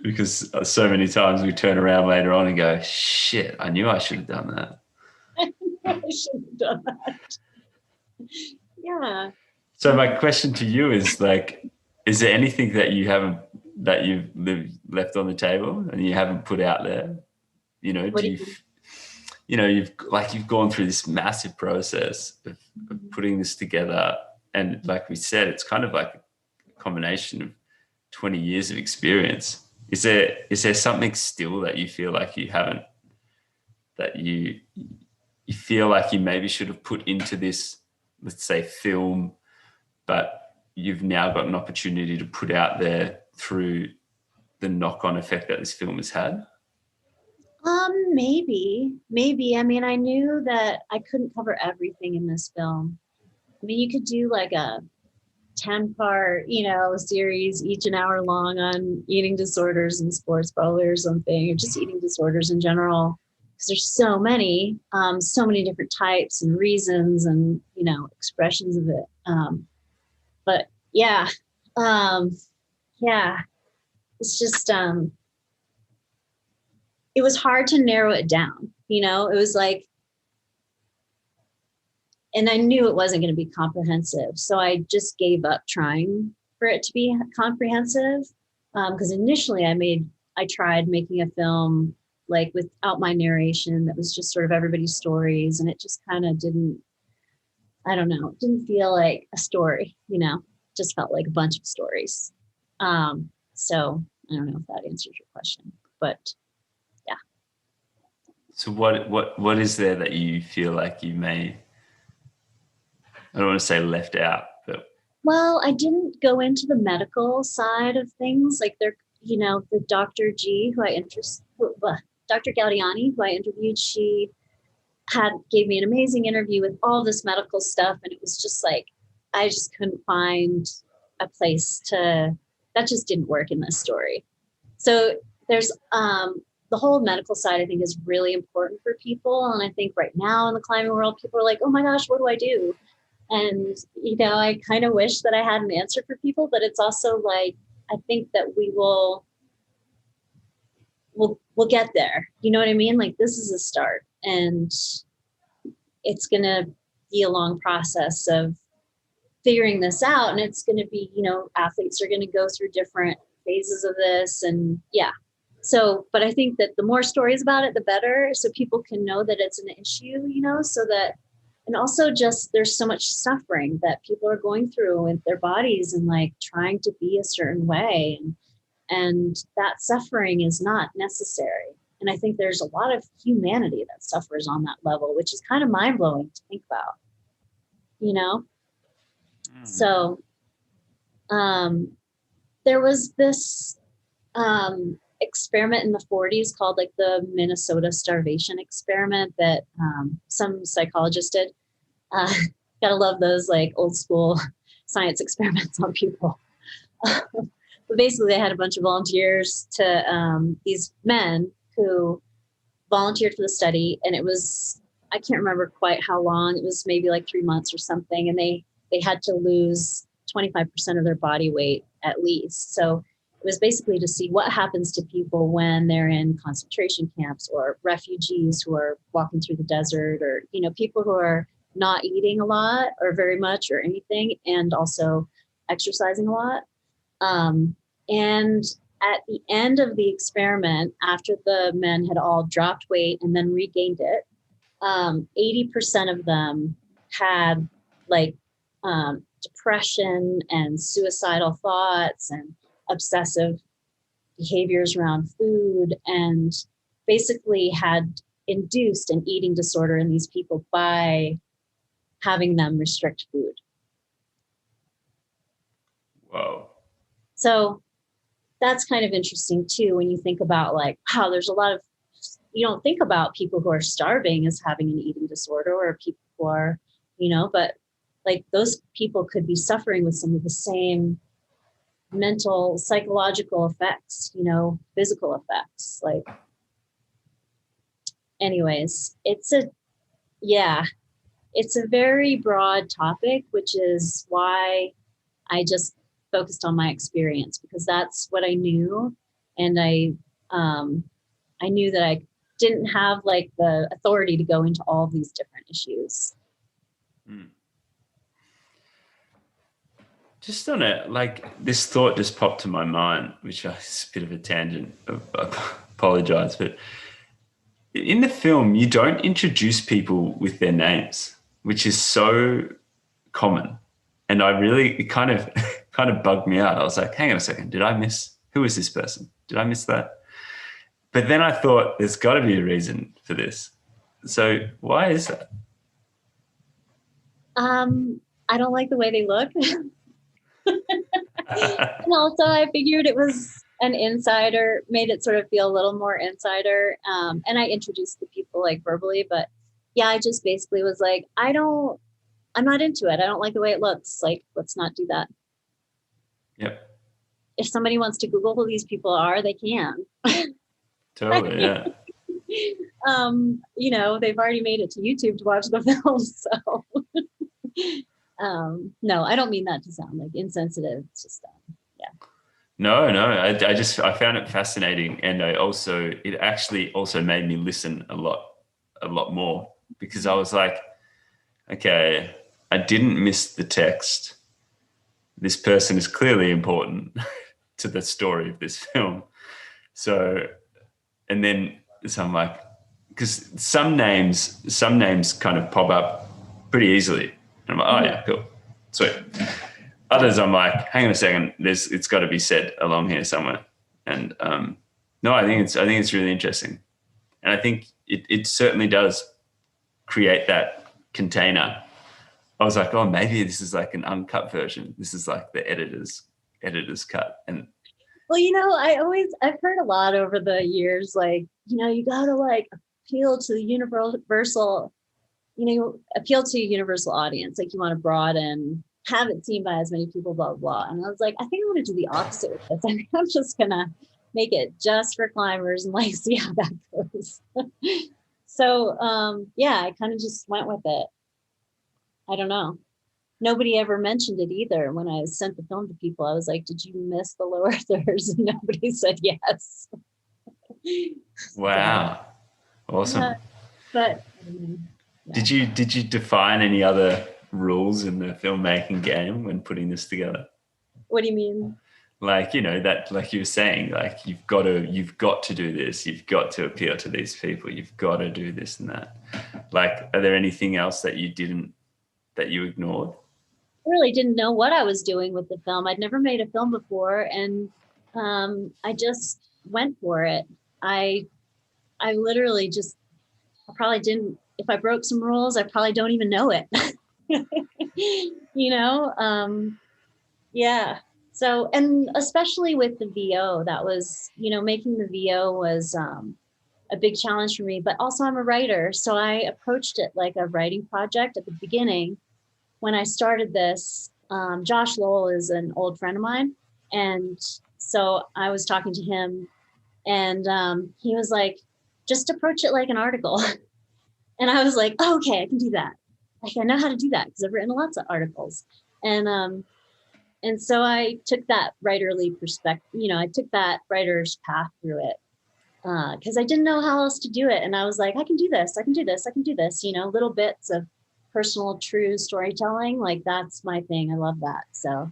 Because so many times we turn around later on and go, shit, I knew I should have done that. I should have done that. Yeah. So my question to you is like, is there anything that you've left on the table and you haven't put out there? You've gone through this massive process of putting this together. And like we said, it's kind of like a combination of 20 years of experience. Is there something still that you feel like you haven't, that you feel like you maybe should have put into this, let's say, film, but you've now got an opportunity to put out there through the knock-on effect that this film has had? Maybe. I mean, I knew that I couldn't cover everything in this film. I mean, you could do like a 10-part, series, each an hour long, on eating disorders and sports probably, or something, or just eating disorders in general, because there's so many different types and reasons and, expressions of it. But yeah, it's just, it was hard to narrow it down. It was like, and I knew it wasn't going to be comprehensive. So I just gave up trying for it to be comprehensive. Because initially I tried making a film like without my narration, that was just sort of everybody's stories. And it just kind of didn't feel like a story, just felt like a bunch of stories. So I don't know if that answers your question, but yeah. So what is there that you feel like you may, I don't want to say left out, but. Well, I didn't go into the medical side of things. Like the Dr. Dr. Galdiani, who I interviewed, she gave me an amazing interview with all this medical stuff. And it was just like, I just couldn't find a place that just didn't work in this story. So there's the whole medical side, I think, is really important for people. And I think right now in the climbing world, people are like, oh my gosh, what do I do? And, I kind of wish that I had an answer for people, but it's also like, I think that we'll get there. You know what I mean? Like, this is a start, and it's going to be a long process of figuring this out. And it's going to be, athletes are going to go through different phases of this. And yeah. So, but I think that the more stories about it, the better. So people can know that it's an issue, so that, and also just there's so much suffering that people are going through with their bodies and like trying to be a certain way. And that suffering is not necessary. And I think there's a lot of humanity that suffers on that level, which is kind of mind blowing to think about, So there was this experiment in the 40s called like the Minnesota starvation experiment that some psychologist did. Gotta love those like old school science experiments on people. But basically they had a bunch of volunteers to these men who volunteered for the study, and it was, I can't remember quite how long, it was maybe like 3 months or something, and they had to lose 25% of their body weight at least. So it was basically to see what happens to people when they're in concentration camps or refugees who are walking through the desert, or, people who are not eating a lot or very much or anything, and also exercising a lot. And at the end of the experiment, after the men had all dropped weight and then regained it, 80% of them had like depression and suicidal thoughts and obsessive behaviors around food, and basically had induced an eating disorder in these people by having them restrict food. Whoa. So that's kind of interesting too, when you think about like, wow, there's a lot of, you don't think about people who are starving as having an eating disorder, or people who are, but like those people could be suffering with some of the same mental, psychological effects, physical effects. Like, anyways, it's a very broad topic, which is why I just focused on my experience, because that's what I knew. And I knew that I didn't have like the authority to go into all of these different issues. Just on it, like this thought just popped to my mind, which is a bit of a tangent. I apologize, but in the film, you don't introduce people with their names, which is so common. And it kind of bugged me out. I was like, hang on a second, who is this person? Did I miss that? But then I thought there's got to be a reason for this. So why is that? I don't like the way they look. And also I figured it was an insider, made it sort of feel a little more insider. And I introduced the people like verbally, but yeah, I just basically was like, I'm not into it. I don't like the way it looks. Like, let's not do that. Yep. If somebody wants to Google who these people are, they can. Totally, yeah. They've already made it to YouTube to watch the film, so no, I don't mean that to sound like insensitive. It's just yeah. No, I found it fascinating, and it actually also made me listen a lot more, because I was like, okay, I didn't miss the text. This person is clearly important to the story of this film. So I'm like, because some names kind of pop up pretty easily. And I'm like, oh yeah, cool, sweet. Others, I'm like, hang on a second, it's got to be said along here somewhere. And no, I think it's really interesting, and I think it certainly does create that container. I was like, oh, maybe this is like an uncut version. This is like the editor's cut. And well, I've heard a lot over the years, like, you gotta like appeal to the universal audience. Like, you want to broaden, have it seen by as many people, blah, blah. And I was like, I think I'm going to do the opposite with this. I think I'm just going to make it just for climbers and like see how that goes. So, I kind of just went with it. I don't know. nobody ever mentioned it either. When I sent the film to people, I was like, did you miss the low earthers? And nobody said yes. Wow. So, Awesome. but Did you define any other rules in the filmmaking game when putting this together? What do you mean? Like, that, like you were saying, like you've got to do this, you've got to appeal to these people, you've got to do this and that. Like, are there anything else that you ignored? I really didn't know what I was doing with the film. I'd never made a film before, and I just went for it. I literally just, I probably didn't, if I broke some rules, I probably don't even know it. Yeah. So, and especially with the VO, that was, making the VO was a big challenge for me, but also I'm a writer. So I approached it like a writing project at the beginning. When I started this, Josh Lowell is an old friend of mine. And so I was talking to him, and he was like, just approach it like an article. And I was like, oh, okay, I can do that. Like, I know how to do that because I've written lots of articles. And so I took that writerly perspective, I took that writer's path through it because I didn't know how else to do it. And I was like, I can do this, I can do this, I can do this, little bits of personal, true storytelling. Like, that's my thing. I love that. So,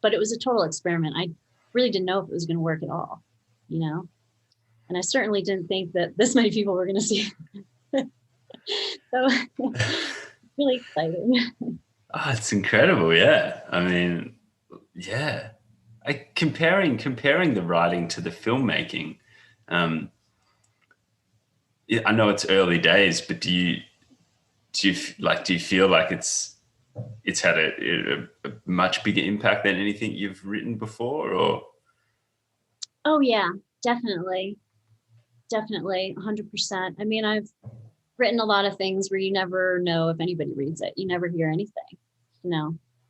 but it was a total experiment. I really didn't know if it was going to work at all, and I certainly didn't think that this many people were going to see it. So really exciting. Oh, it's incredible. Yeah. I mean, yeah. Comparing the writing to the filmmaking, I know it's early days, but do you feel like it's had a much bigger impact than anything you've written before, or? Oh yeah, definitely. 100%. I mean, I've written a lot of things where you never know if anybody reads it. You never hear anything,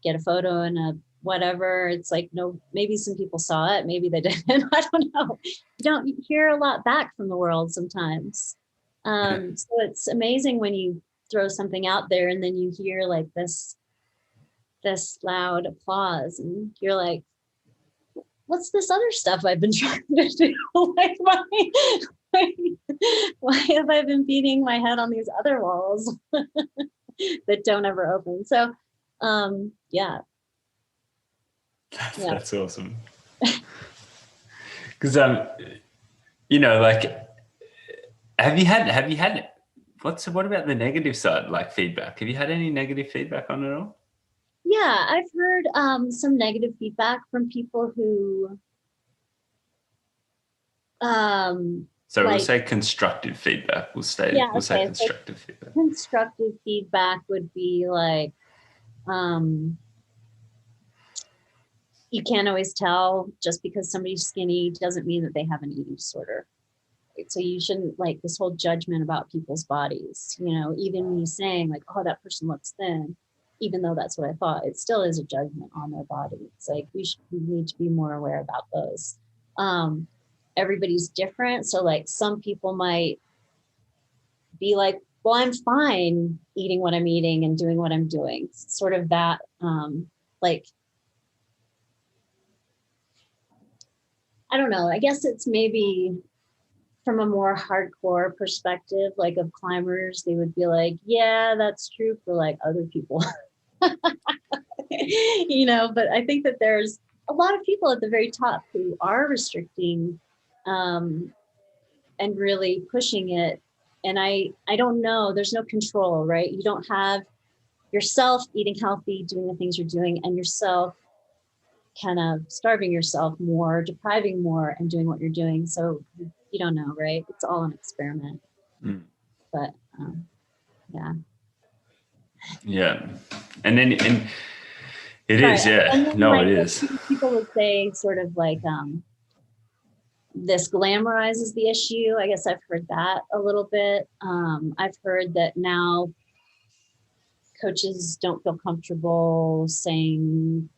get a photo and a whatever. It's like, no, maybe some people saw it, maybe they didn't. I don't know. You don't hear a lot back from the world sometimes. So it's amazing when you throw something out there and then you hear like this loud applause and you're like, what's this other stuff I've been trying to do? Like, why have I been beating my head on these other walls that don't ever open? So, yeah. That's awesome. Because, like, have you had, what about the negative side, like feedback? Have you had any negative feedback on it all? Yeah, I've heard some negative feedback from people who, so we'll say constructive feedback. We'll say constructive feedback. Constructive feedback would be like, you can't always tell just because somebody's skinny doesn't mean that they have an eating disorder. Right? So you shouldn't like this whole judgment about people's bodies. Even me saying like, oh, that person looks thin, even though that's what I thought, it still is a judgment on their body. It's like we need to be more aware about those. Everybody's different. So like some people might be like, well, I'm fine eating what I'm eating and doing what I'm doing. Sort of that, like, I don't know. I guess it's maybe from a more hardcore perspective, like of climbers, they would be like, yeah, that's true for like other people. But I think that there's a lot of people at the very top who are restricting and really pushing it. And I don't know, there's no control, right? You don't have yourself eating healthy, doing the things you're doing, and yourself kind of starving yourself more, depriving more, and doing what you're doing. So you don't know, right? It's all an experiment. But yeah. Yeah. And it is, yeah. Then, no, like, it is. People would say sort of like, this glamorizes the issue. I guess I've heard that a little bit. I've heard that now coaches don't feel comfortable saying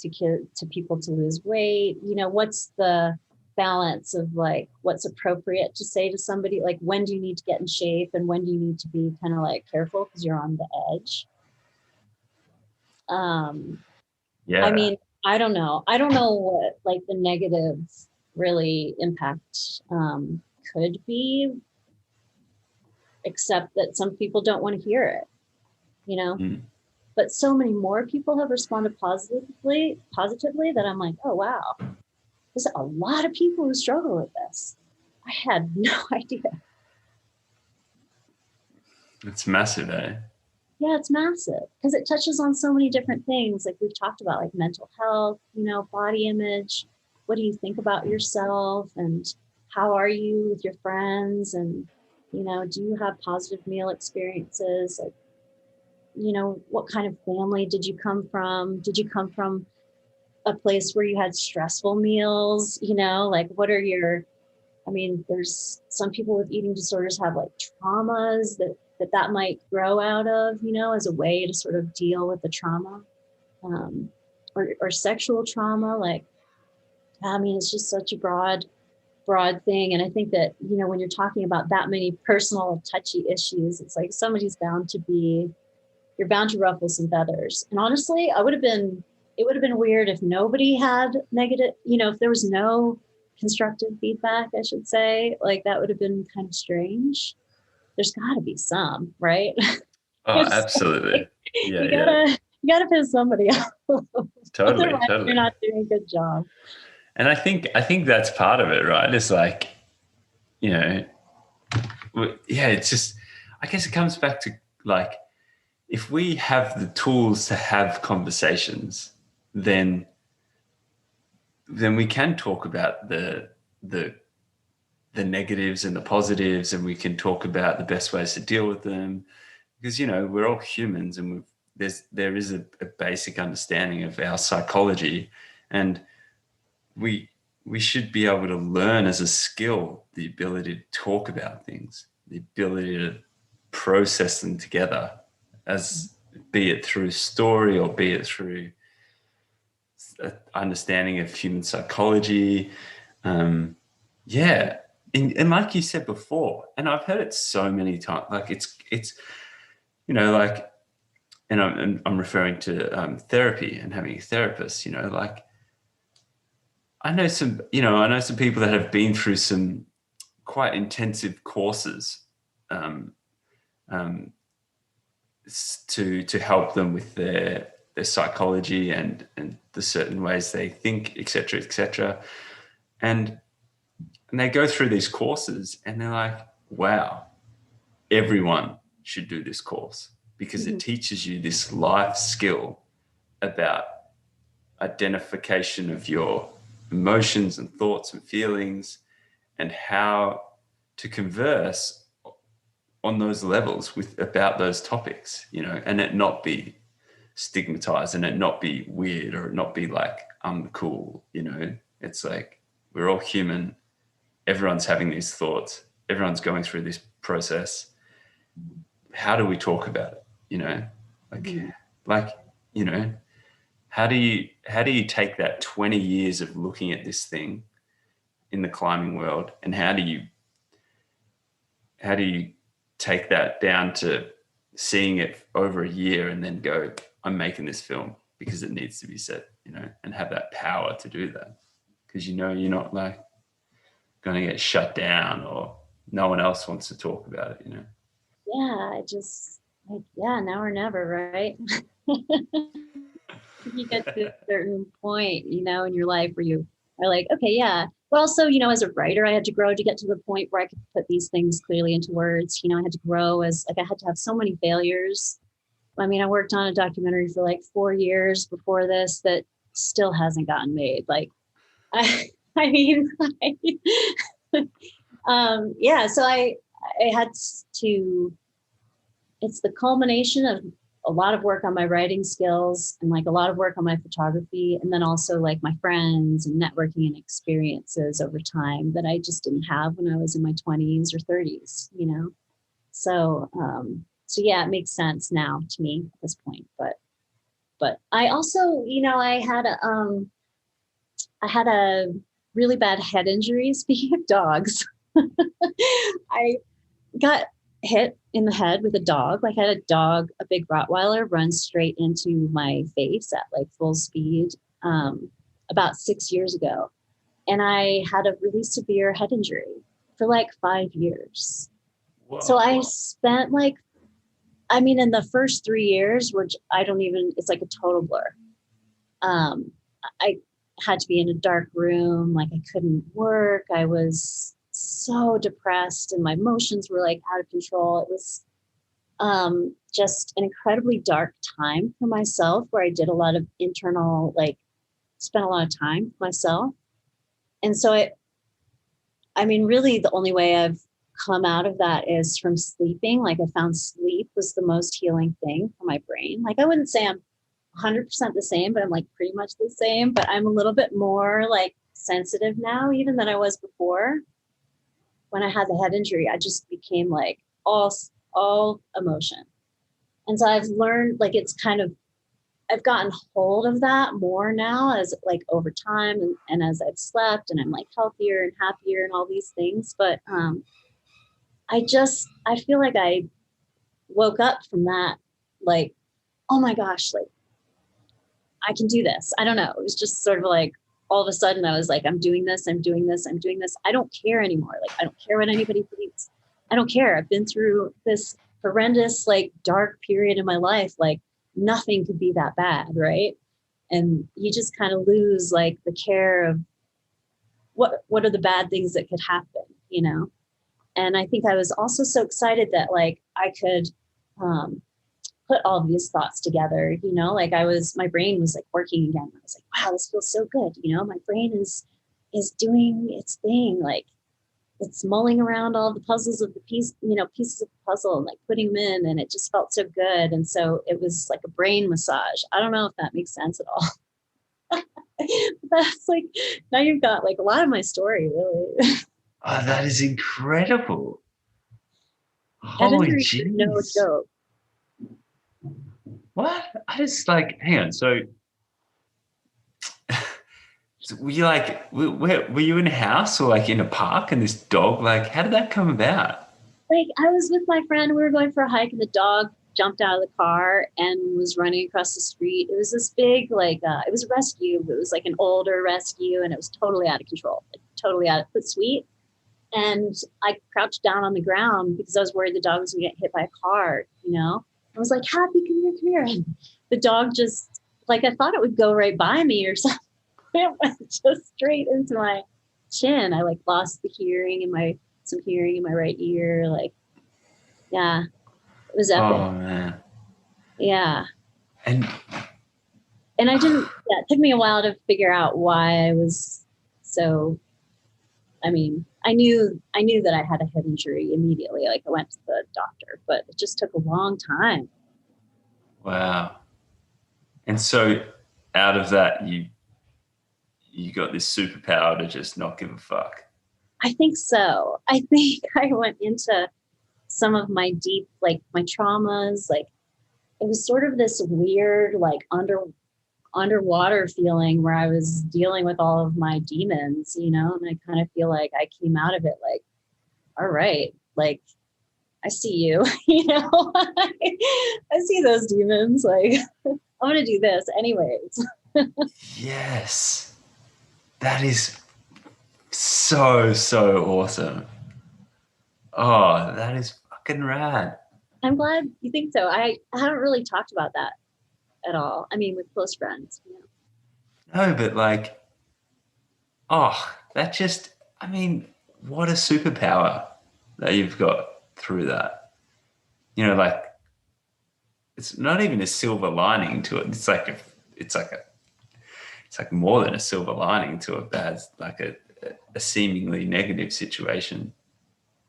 to people to lose weight. What's the balance of like what's appropriate to say to somebody? Like, when do you need to get in shape and when do you need to be kind of like careful because you're on the edge? I mean, I don't know what like the negative really impact could be, except that some people don't want to hear it, you know. But so many more people have responded positively that I'm like, oh wow, there's a lot of people who struggle with this. I had no idea. It's massive, eh? Yeah, it's massive because it touches on so many different things, like we've talked about, like mental health, you know, body image. What do you think about yourself, and how are you with your friends, and you know, do you have positive meal experiences? Like, you know, what kind of family did you come from? Did you come from a place where you had stressful meals? You know, like what are your, I mean, there's some people with eating disorders have like traumas that might grow out of, you know, as a way to sort of deal with the trauma, or sexual trauma. Like, I mean, it's just such a broad thing. And I think that, you know, when you're talking about that many personal touchy issues, it's like you're bound to ruffle some feathers. And honestly, it would have been weird if nobody had negative, you know, if there was no constructive feedback, I should say. Like, that would have been kind of strange. There's got to be some, right? Oh, absolutely. Yeah, you gotta piss somebody off. Totally. You're not doing a good job. And I think that's part of it, right? It's like, you know, yeah, it's just, I guess it comes back to like, if we have the tools to have conversations, then we can talk about the negatives and the positives, and we can talk about the best ways to deal with them, because, you know, we're all humans, and there is a basic understanding of our psychology, and we should be able to learn as a skill the ability to talk about things, the ability to process them together, as be it through story or be it through understanding of human psychology. Yeah. And like you said before, and I've heard it so many times, like it's, you know, like, and I'm referring to therapy and having a therapist, you know, like I know some people that have been through some quite intensive courses to help them with their psychology and the certain ways they think, et cetera, and they go through these courses and they're like, wow, everyone should do this course, because it teaches you this life skill about identification of your emotions and thoughts and feelings, and how to converse on those levels about those topics, you know, and it not be stigmatized, and it not be weird, or it not be like, I'm cool, you know. It's like, we're all human. Everyone's having these thoughts. Everyone's going through this process. How do we talk about it? You know, like, you know, how do you take that 20 years of looking at this thing in the climbing world, and how do you take that down to seeing it over a year and then go, I'm making this film because it needs to be said, you know, and have that power to do that, because, you know, you're not like going to get shut down, or no one else wants to talk about it, you know. Yeah, now or never, right? You get to a certain point, you know, in your life where you are like, okay, yeah. But also, you know, as a writer, I had to grow to get to the point where I could put these things clearly into words. You know, I had to grow as, like, I had to have so many failures. I mean, I worked on a documentary for like 4 years before this that still hasn't gotten made. Like, I mean, yeah, so I had to, it's the culmination of a lot of work on my writing skills, and like a lot of work on my photography, and then also like my friends and networking and experiences over time that I just didn't have when I was in my 20s or 30s, you know? So yeah, it makes sense now to me at this point, but I also, you know, I had a really bad head injury. Speaking of dogs, I got hit in the head with a dog. Like I had a dog, a big Rottweiler, run straight into my face at like full speed about 6 years ago. And I had a really severe head injury for like 5 years. Whoa. So I spent like, I mean, in the first 3 years, which it's like a total blur. I had to be in a dark room. Like I couldn't work. I was so depressed and my emotions were like out of control. It was just an incredibly dark time for myself where I did a lot of internal, like spent a lot of time with myself. And so really the only way I've come out of that is from sleeping. Like I found sleep was the most healing thing for my brain. Like I wouldn't say I'm 100% the same, but I'm like pretty much the same, but I'm a little bit more like sensitive now, even than I was before. When I had the head injury, I just became like all emotion. And so I've learned like I've gotten hold of that more now as like over time and as I've slept and I'm like healthier and happier and all these things. But I feel like I woke up from that, like, oh my gosh, like I can do this. I don't know. It was just sort of like, all of a sudden I was like, I'm doing this. I don't care anymore. Like, I don't care what anybody thinks. I don't care. I've been through this horrendous, like dark period in my life. Like nothing could be that bad. Right. And you just kind of lose like the care of what are the bad things that could happen, you know? And I think I was also so excited that like I could put all of these thoughts together, you know, like my brain was like working again. I was like, wow, this feels so good. You know, my brain is doing its thing. Like it's mulling around all the puzzles of the pieces of the puzzle and like putting them in. And it just felt so good. And so it was like a brain massage. I don't know if that makes sense at all. That's like, now you've got like a lot of my story, really. Oh, that is incredible. Holy jeez. No joke. What? I just like, hang on. So were you like, were you in a house or like in a park and this dog, like, how did that come about? Like I was with my friend, we were going for a hike and the dog jumped out of the car and was running across the street. It was this big, like, it was a rescue, but it was like an older rescue and it was totally out of control, like totally out of, but sweet. And I crouched down on the ground because I was worried the dog was gonna get hit by a car, you know? I was like, Happy, come here. And the dog just, like, I thought it would go right by me or something. It went just straight into my chin. I like lost the hearing some hearing in my right ear. Like, yeah, it was epic. Oh man. Yeah. And it took me a while to figure out why I was so, I knew that I had a head injury immediately. Like I went to the doctor, but it just took a long time. Wow. And so out of that, you got this superpower to just not give a fuck. I think so. I think I went into some of my deep, like my traumas, like it was sort of this weird, like underwater feeling where I was dealing with all of my demons, you know, and I kind of feel like I came out of it like, all right, like I see you, you know, I see those demons, like I'm going to do this anyways. Yes. That is so awesome. Oh, that is fucking rad. I'm glad you think so. I haven't really talked about that at all. I mean, with close friends. You know? No, but like, that just, what a superpower that you've got through that. You know, like, it's not even a silver lining to it. It's like more than a silver lining to a bad, like a seemingly negative situation.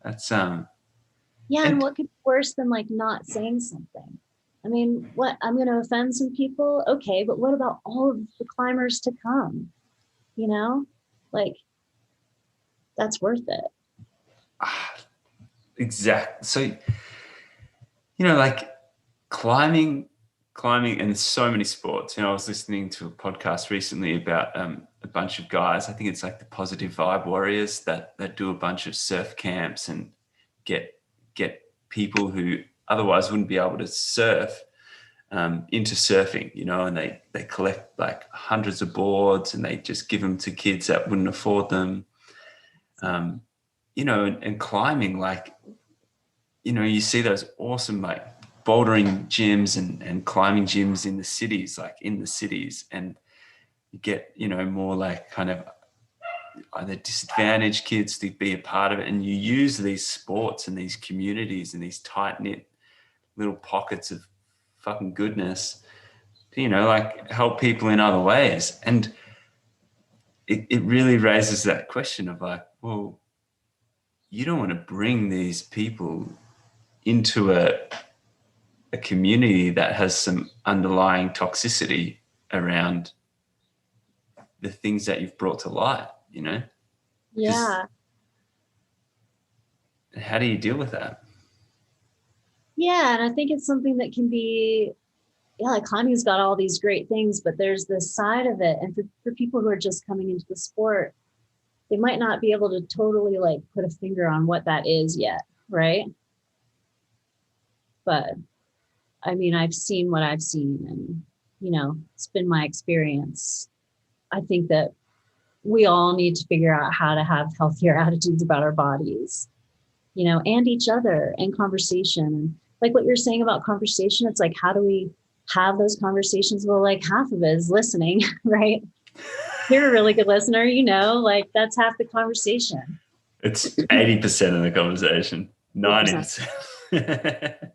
That's yeah, and what could be worse than like not saying something? I mean, what, I'm going to offend some people? Okay, but what about all of the climbers to come? You know, like that's worth it. Exactly. So, you know, like climbing, and there's so many sports. You know, I was listening to a podcast recently about a bunch of guys. I think it's like the Positive Vibe Warriors that do a bunch of surf camps and get people who otherwise wouldn't be able to surf into surfing, and they collect like hundreds of boards and they just give them to kids that wouldn't afford them. And climbing, like, you see those awesome like bouldering gyms and climbing gyms in the cities, and you get, more like kind of either disadvantaged kids to be a part of it. And you use these sports and these communities and these tight knit little pockets of fucking goodness to, like help people in other ways. And it really raises that question of like, well, you don't want to bring these people into a community that has some underlying toxicity around the things that you've brought to light, Yeah. How do you deal with that? Yeah. And I think it's something that can be, like climbing's got all these great things, but there's this side of it. And for people who are just coming into the sport, they might not be able to totally like put a finger on what that is yet. Right. But I mean, I've seen what I've seen and, it's been my experience. I think that we all need to figure out how to have healthier attitudes about our bodies, and each other, and conversation. Like what you're saying about conversation, it's like, how do we have those conversations? Well, like half of it is listening, right? You're a really good listener, like that's half the conversation. It's 80% of the conversation, 90%.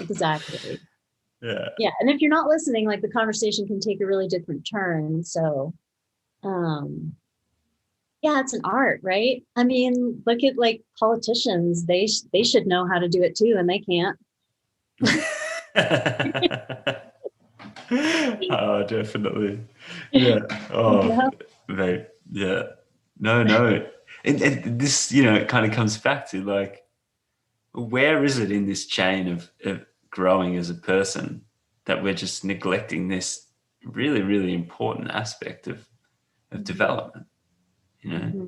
Exactly. Yeah. Yeah. And if you're not listening, like the conversation can take a really different turn. So, yeah, it's an art, right? I mean, look at like politicians, they should know how to do it too, and they can't. Oh, definitely. Yeah. Oh, mate. Yeah. No. And this, it kind of comes back to like, where is it in this chain of growing as a person that we're just neglecting this really, really important aspect of development, Mm-hmm.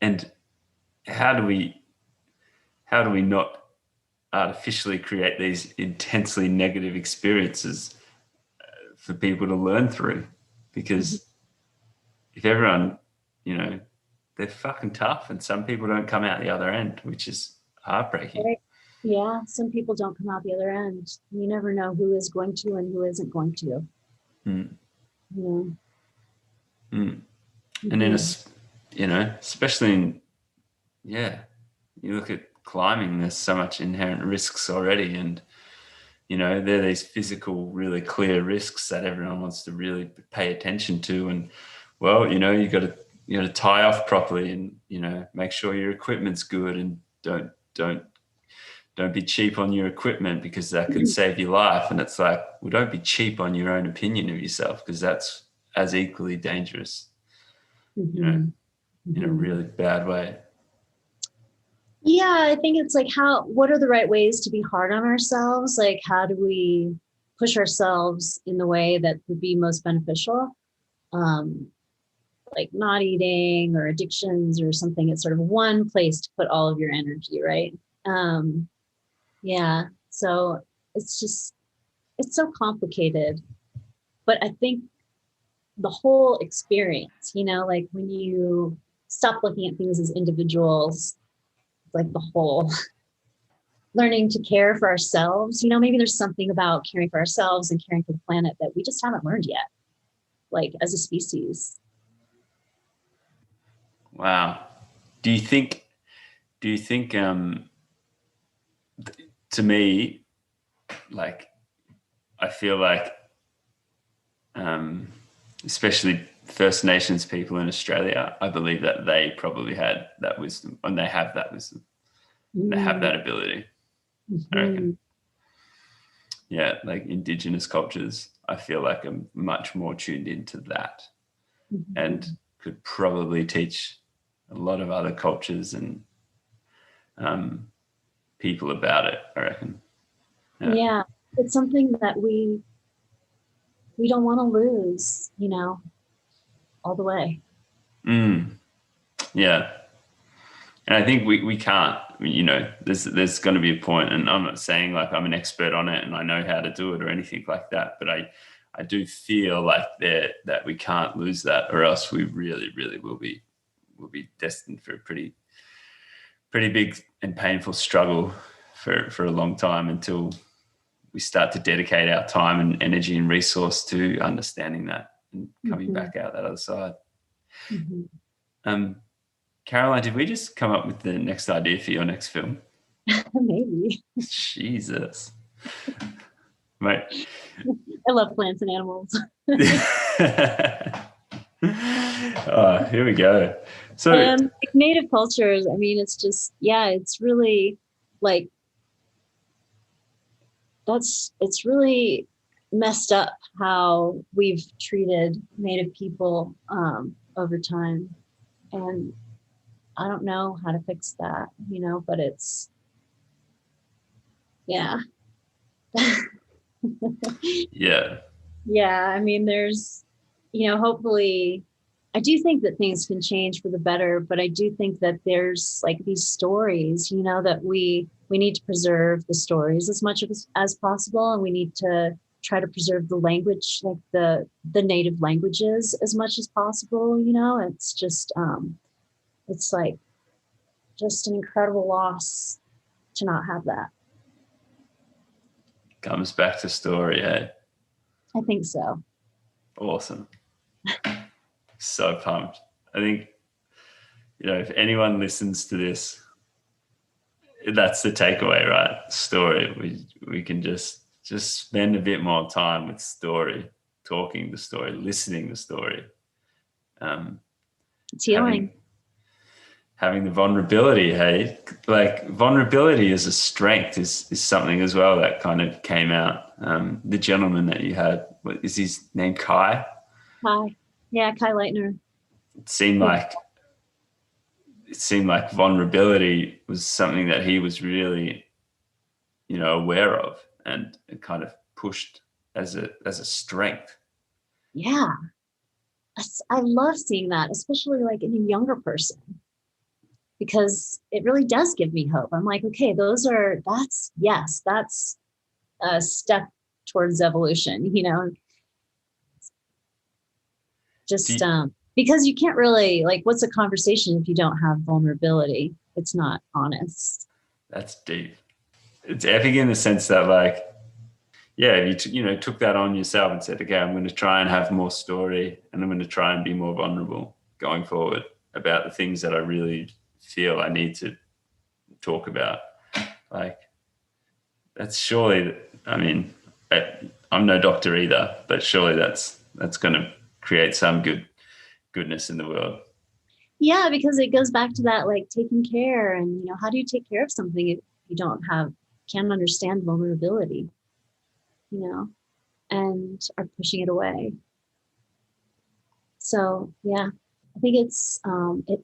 And how do we not artificially create these intensely negative experiences for people to learn through? Because if everyone, they're fucking tough, and some people don't come out the other end, which is heartbreaking. Right. Yeah, some people don't come out the other end. You never know who is going to and who isn't going to. And then, especially in, you look at climbing, there's so much inherent risks already. And, there are these physical, really clear risks that everyone wants to really pay attention to. And, well, you got to tie off properly and, make sure your equipment's good, and don't be cheap on your equipment, because that could save your life. And it's like, well, don't be cheap on your own opinion of yourself, because that's as equally dangerous, in a really bad way. Yeah, I think it's like, what are the right ways to be hard on ourselves? Like, how do we push ourselves in the way that would be most beneficial? Like not eating or addictions or something. It's sort of one place to put all of your energy, right? Yeah. So it's so complicated. But I think the whole experience, like when you stop looking at things as individuals, like the whole learning to care for ourselves, maybe there's something about caring for ourselves and caring for the planet that we just haven't learned yet, like as a species. Wow. Do you think to me, like, I feel like, especially First Nations people in Australia, I believe that they probably had that wisdom, and they have that wisdom. They have that ability. I reckon. Yeah, like Indigenous cultures, I feel like I'm much more tuned into that, and could probably teach a lot of other cultures and people about it, I reckon. Yeah, it's something that we don't want to lose, all the way. Yeah. And I think we can't. there's going to be a point, and I'm not saying like I'm an expert on it and I know how to do it or anything like that, but I do feel like that we can't lose that, or else we really, really will be destined for a pretty big and painful struggle for a long time, until we start to dedicate our time and energy and resource to understanding that and coming back out that other side. Caroline, did we just come up with the next idea for your next film? Maybe. Jesus. Mate. I love plants and animals. Oh, here we go. So native cultures, I mean, it's just, it's really like, it's really messed up how we've treated Native people over time. And I don't know how to fix that, but it's, yeah. Yeah. Yeah. I mean, there's, hopefully, I do think that things can change for the better, but I do think that there's like these stories, that we need to preserve the stories as much as possible. And we need to try to preserve the language, like the native languages as much as possible. It's just, it's like just an incredible loss to not have that. Comes back to story, eh? I think so. Awesome. So pumped. I think, if anyone listens to this, that's the takeaway, right? Story. We can just spend a bit more time with story, talking the story, listening the story. It's healing. Having the vulnerability, hey? Like vulnerability as a strength is something as well that kind of came out. The gentleman that you had, what is his name? Kai? Kai. Yeah, Kai Lightner. It seemed like vulnerability was something that he was really, aware of, and it kind of pushed as a strength. Yeah. I love seeing that, especially like in a younger person, because it really does give me hope. I'm like, okay, that's a step towards evolution, just because you can't really, like, what's a conversation if you don't have vulnerability? It's not honest. That's deep. It's epic in the sense that, like, yeah, you took that on yourself and said, okay, I'm going to try and have more story, and I'm going to try and be more vulnerable going forward about the things that I really feel I need to talk about. Like, that's surely, I mean, I'm no doctor either, but surely that's going to create some goodness in the world. Yeah, because it goes back to that, like, taking care, and how do you take care of something if you can't understand vulnerability, and are pushing it away. So yeah, I think it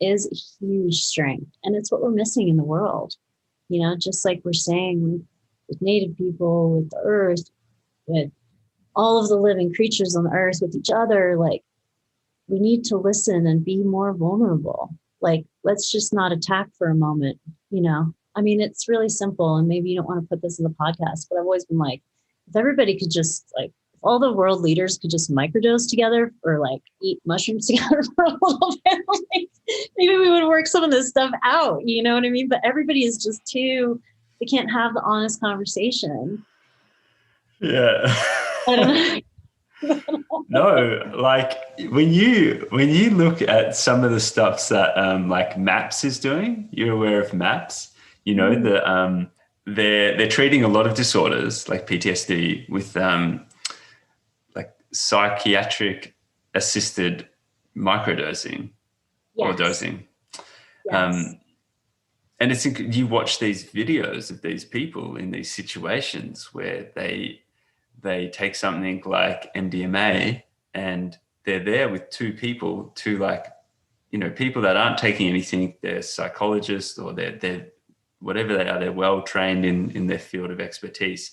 is a huge strength, and it's what we're missing in the world, just like we're saying with Native people, with the earth, with all of the living creatures on the earth, with each other. Like, we need to listen and be more vulnerable. Like, let's just not attack for a moment, I mean, it's really simple, and maybe you don't want to put this in the podcast, but I've always been like, if everybody could just, like, if all the world leaders could just microdose together, or like eat mushrooms together for a little bit, like, maybe we would work some of this stuff out, you know what I mean? But everybody is just they can't have the honest conversation. Yeah. I don't know. No, like when you look at some of the stuff that like MAPS is doing, you're aware of MAPS, they're treating a lot of disorders like PTSD with like psychiatric assisted microdosing. Yes. Or dosing. Yes. And you watch these videos of these people in these situations where they take something like MDMA, and they're there with two people, people that aren't taking anything. They're psychologists, or they're whatever they are. They're well trained in their field of expertise.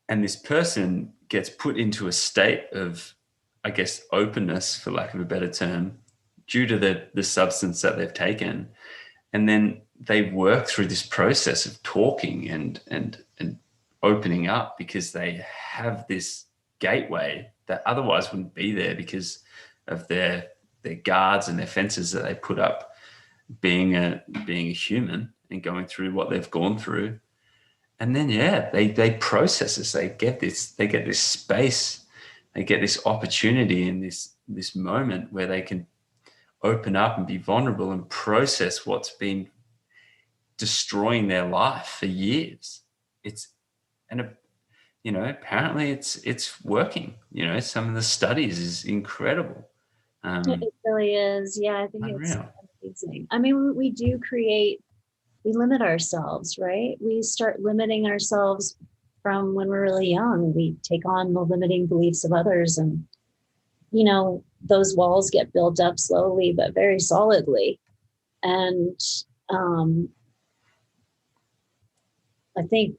And this person gets put into a state of, I guess, openness, for lack of a better term, due to the substance that they've taken. And then they work through this process of talking and opening up because they have this gateway that otherwise wouldn't be there because of their guards and their fences that they put up being a human and going through what they've gone through. And then they process this, they get this space, they get this opportunity in this moment where they can open up and be vulnerable and process what's been destroying their life for years. Apparently it's working. Some of the studies is incredible. It really is. Yeah, I think unreal. It's amazing. I mean, we limit ourselves, right? We start limiting ourselves from when we're really young. We take on the limiting beliefs of others, and those walls get built up slowly but very solidly. And I think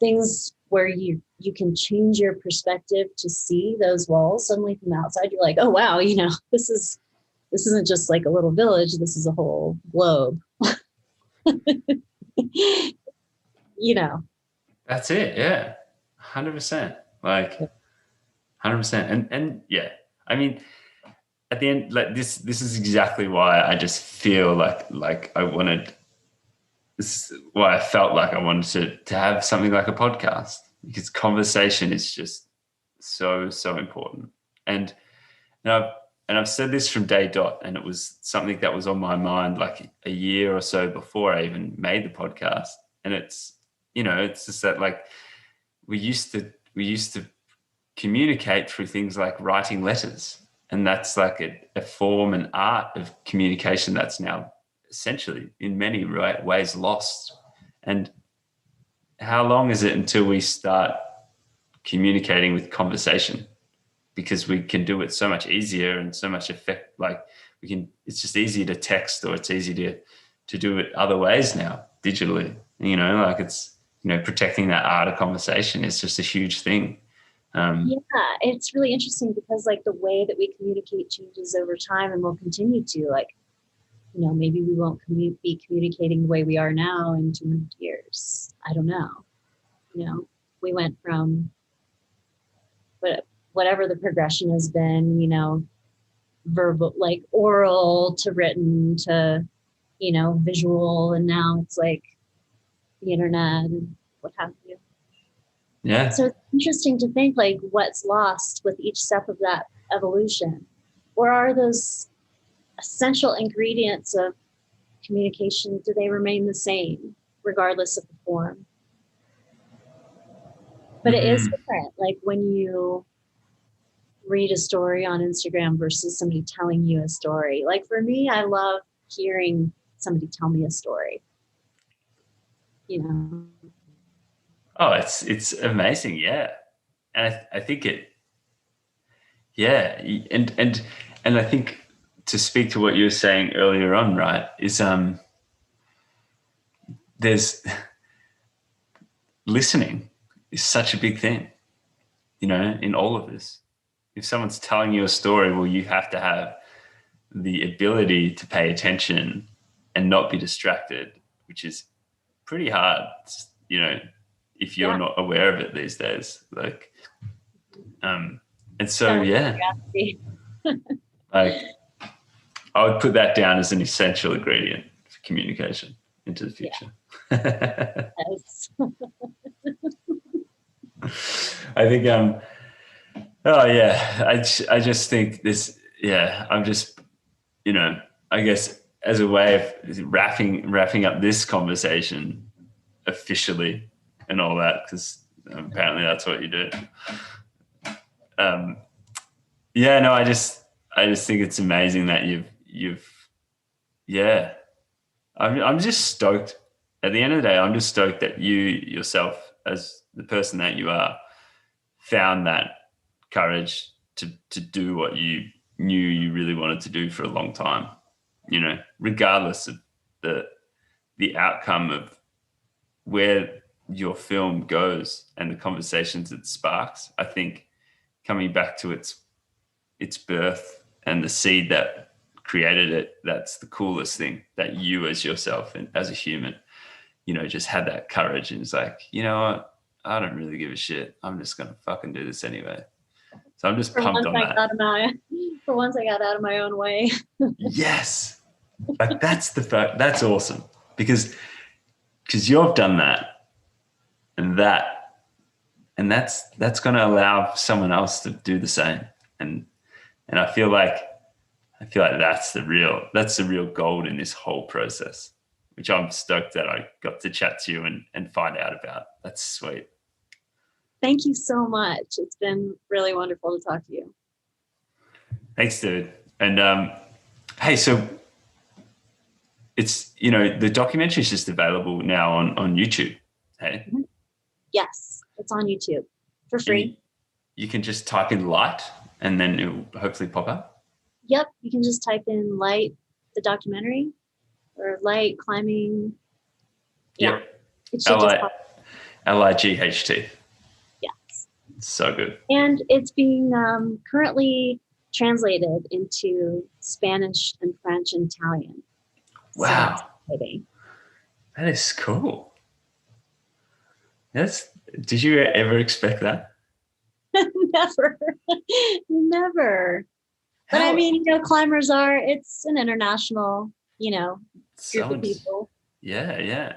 things where you can change your perspective to see those walls suddenly from the outside, you're like, oh wow, this isn't just like a little village, this is a whole globe. That's it. Yeah. 100%. Like 100%. And yeah, I mean, at the end, like this is exactly why I just feel like I wanted, this is why I felt like I wanted to have something like a podcast, because conversation is just so important. And I've said this from day dot, and it was something that was on my mind like a year or so before I even made the podcast. And it's just that, like, we used to communicate through things like writing letters, and that's like a form and art of communication that's now essentially in many ways lost. And how long is it until we start communicating with conversation? Because we can do it so much easier and so much effect. Like it's just easier to text, or it's easy to do it other ways now digitally. Like it's, protecting that art of conversation is just a huge thing. It's really interesting because like the way that we communicate changes over time, and will continue to. Like, maybe we won't be communicating the way we are now in 200 years. I don't know. We went from whatever the progression has been, verbal, like oral to written to, visual. And now it's like the internet and what have you. Yeah. So it's interesting to think like what's lost with each step of that evolution. Or are those essential ingredients of communication, do they remain the same regardless of the form? But it is different. Like when you read a story on Instagram versus somebody telling you a story. Like for me, I love hearing somebody tell me a story. Oh, it's amazing. Yeah. And I think and I think, to speak to what you were saying earlier on, right, is there's listening is such a big thing, in all of this. If someone's telling you a story, well, you have to have the ability to pay attention and not be distracted, which is pretty hard, if you're not aware of it these days. Like, and so, like, I would put that down as an essential ingredient for communication into the future. Yeah. Yes. I think, I just think this, I'm just, I guess as a way of wrapping up this conversation officially and all that, because apparently that's what you do. I just think it's amazing that I'm just stoked. At the end of the day, I'm just stoked that you yourself, as the person that you are, found that courage to do what you knew you really wanted to do for a long time, regardless of the outcome of where your film goes and the conversations it sparks. I think coming back to its birth and the seed that created it, that's the coolest thing, that you as yourself and as a human, just had that courage and it's like, you know what? I don't really give a shit. I'm just going to fucking do this anyway. So I'm just pumped on that. For once I got out of my own way. Yes. Like that's awesome because you've done that and that's going to allow someone else to do the same. And I feel like that's the real gold in this whole process, which I'm stoked that I got to chat to you and find out about. That's sweet. Thank you so much. It's been really wonderful to talk to you. Thanks, dude. And hey, so it's, the documentary is just available now on YouTube. Hey? Mm-hmm. Yes, it's on YouTube for free. You can just type in light and then it will hopefully pop up. Yep, you can just type in Light, the documentary, or Light climbing. Yeah, yep. It should just pop up. LIGHT. Yes. So good. And it's being currently translated into Spanish and French and Italian. Wow. So exciting. That is cool. Did you ever expect that? Never. But I mean, climbers it's an international, group of people. Yeah.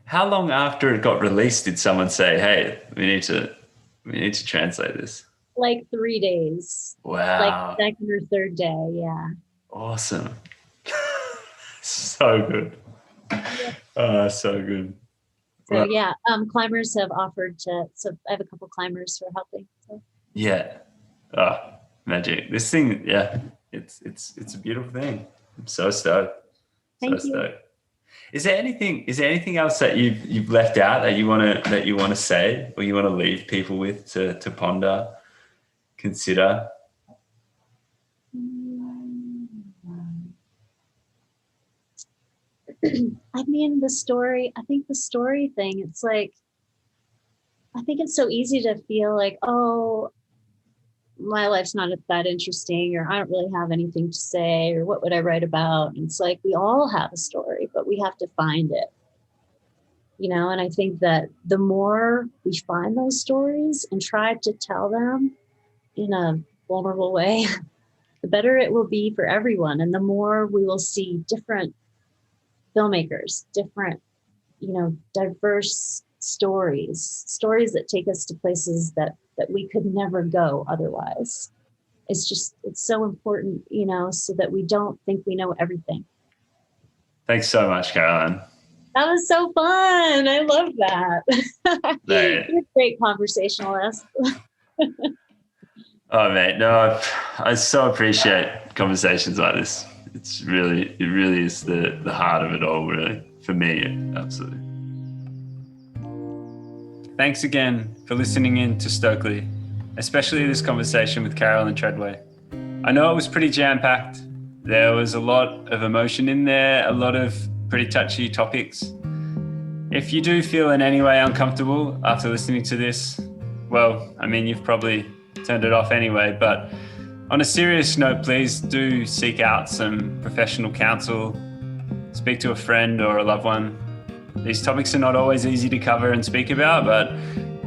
How long after it got released did someone say, hey, we need to translate this? Like 3 days. Wow. Like second or third day, yeah. Awesome. So good. Yeah. So good. So yeah, climbers have offered to. So I have a couple climbers who are helping. So. Yeah. Oh, magic. This thing, yeah, it's a beautiful thing. I'm so stoked. Thank you. Is there anything else that you've left out that you want to say or you want to leave people with to ponder, consider? I mean, I think the story thing, it's like, I think it's so easy to feel like, oh, my life's not that interesting, or I don't really have anything to say, or what would I write about? And it's like, we all have a story, but we have to find it, and I think that the more we find those stories and try to tell them in a vulnerable way, the better it will be for everyone. And the more we will see different filmmakers, different, diverse stories that take us to places that we could never go otherwise. It's so important, so that we don't think we know everything. Thanks so much, Caroline. That was so fun. I love that. You're a great conversationalist. Oh, mate, no, I so appreciate conversations like this. It really is the heart of it all, really, for me, absolutely. Thanks again for listening in to Stokely, especially this conversation with Caroline Treadway. I know it was pretty jam-packed. There was a lot of emotion in there, a lot of pretty touchy topics. If you do feel in any way uncomfortable after listening to this, well, I mean, you've probably turned it off anyway, but on a serious note, please do seek out some professional counsel, speak to a friend or a loved one. These topics are not always easy to cover and speak about, but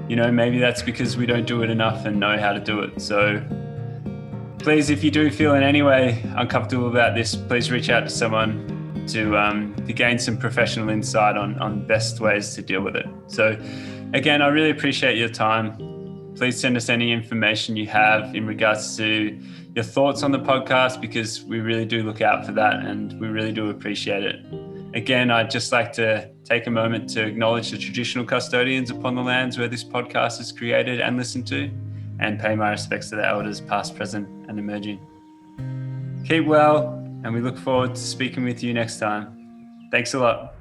maybe that's because we don't do it enough and know how to do it. So please, if you do feel in any way uncomfortable about this, please reach out to someone to gain some professional insight on best ways to deal with it. So again, I really appreciate your time. Please send us any information you have in regards to your thoughts on the podcast, because we really do look out for that and we really do appreciate it. Again, I'd just like to take a moment to acknowledge the traditional custodians upon the lands where this podcast is created and listened to, and pay my respects to the elders past, present, and emerging. Keep well, and we look forward to speaking with you next time. Thanks a lot.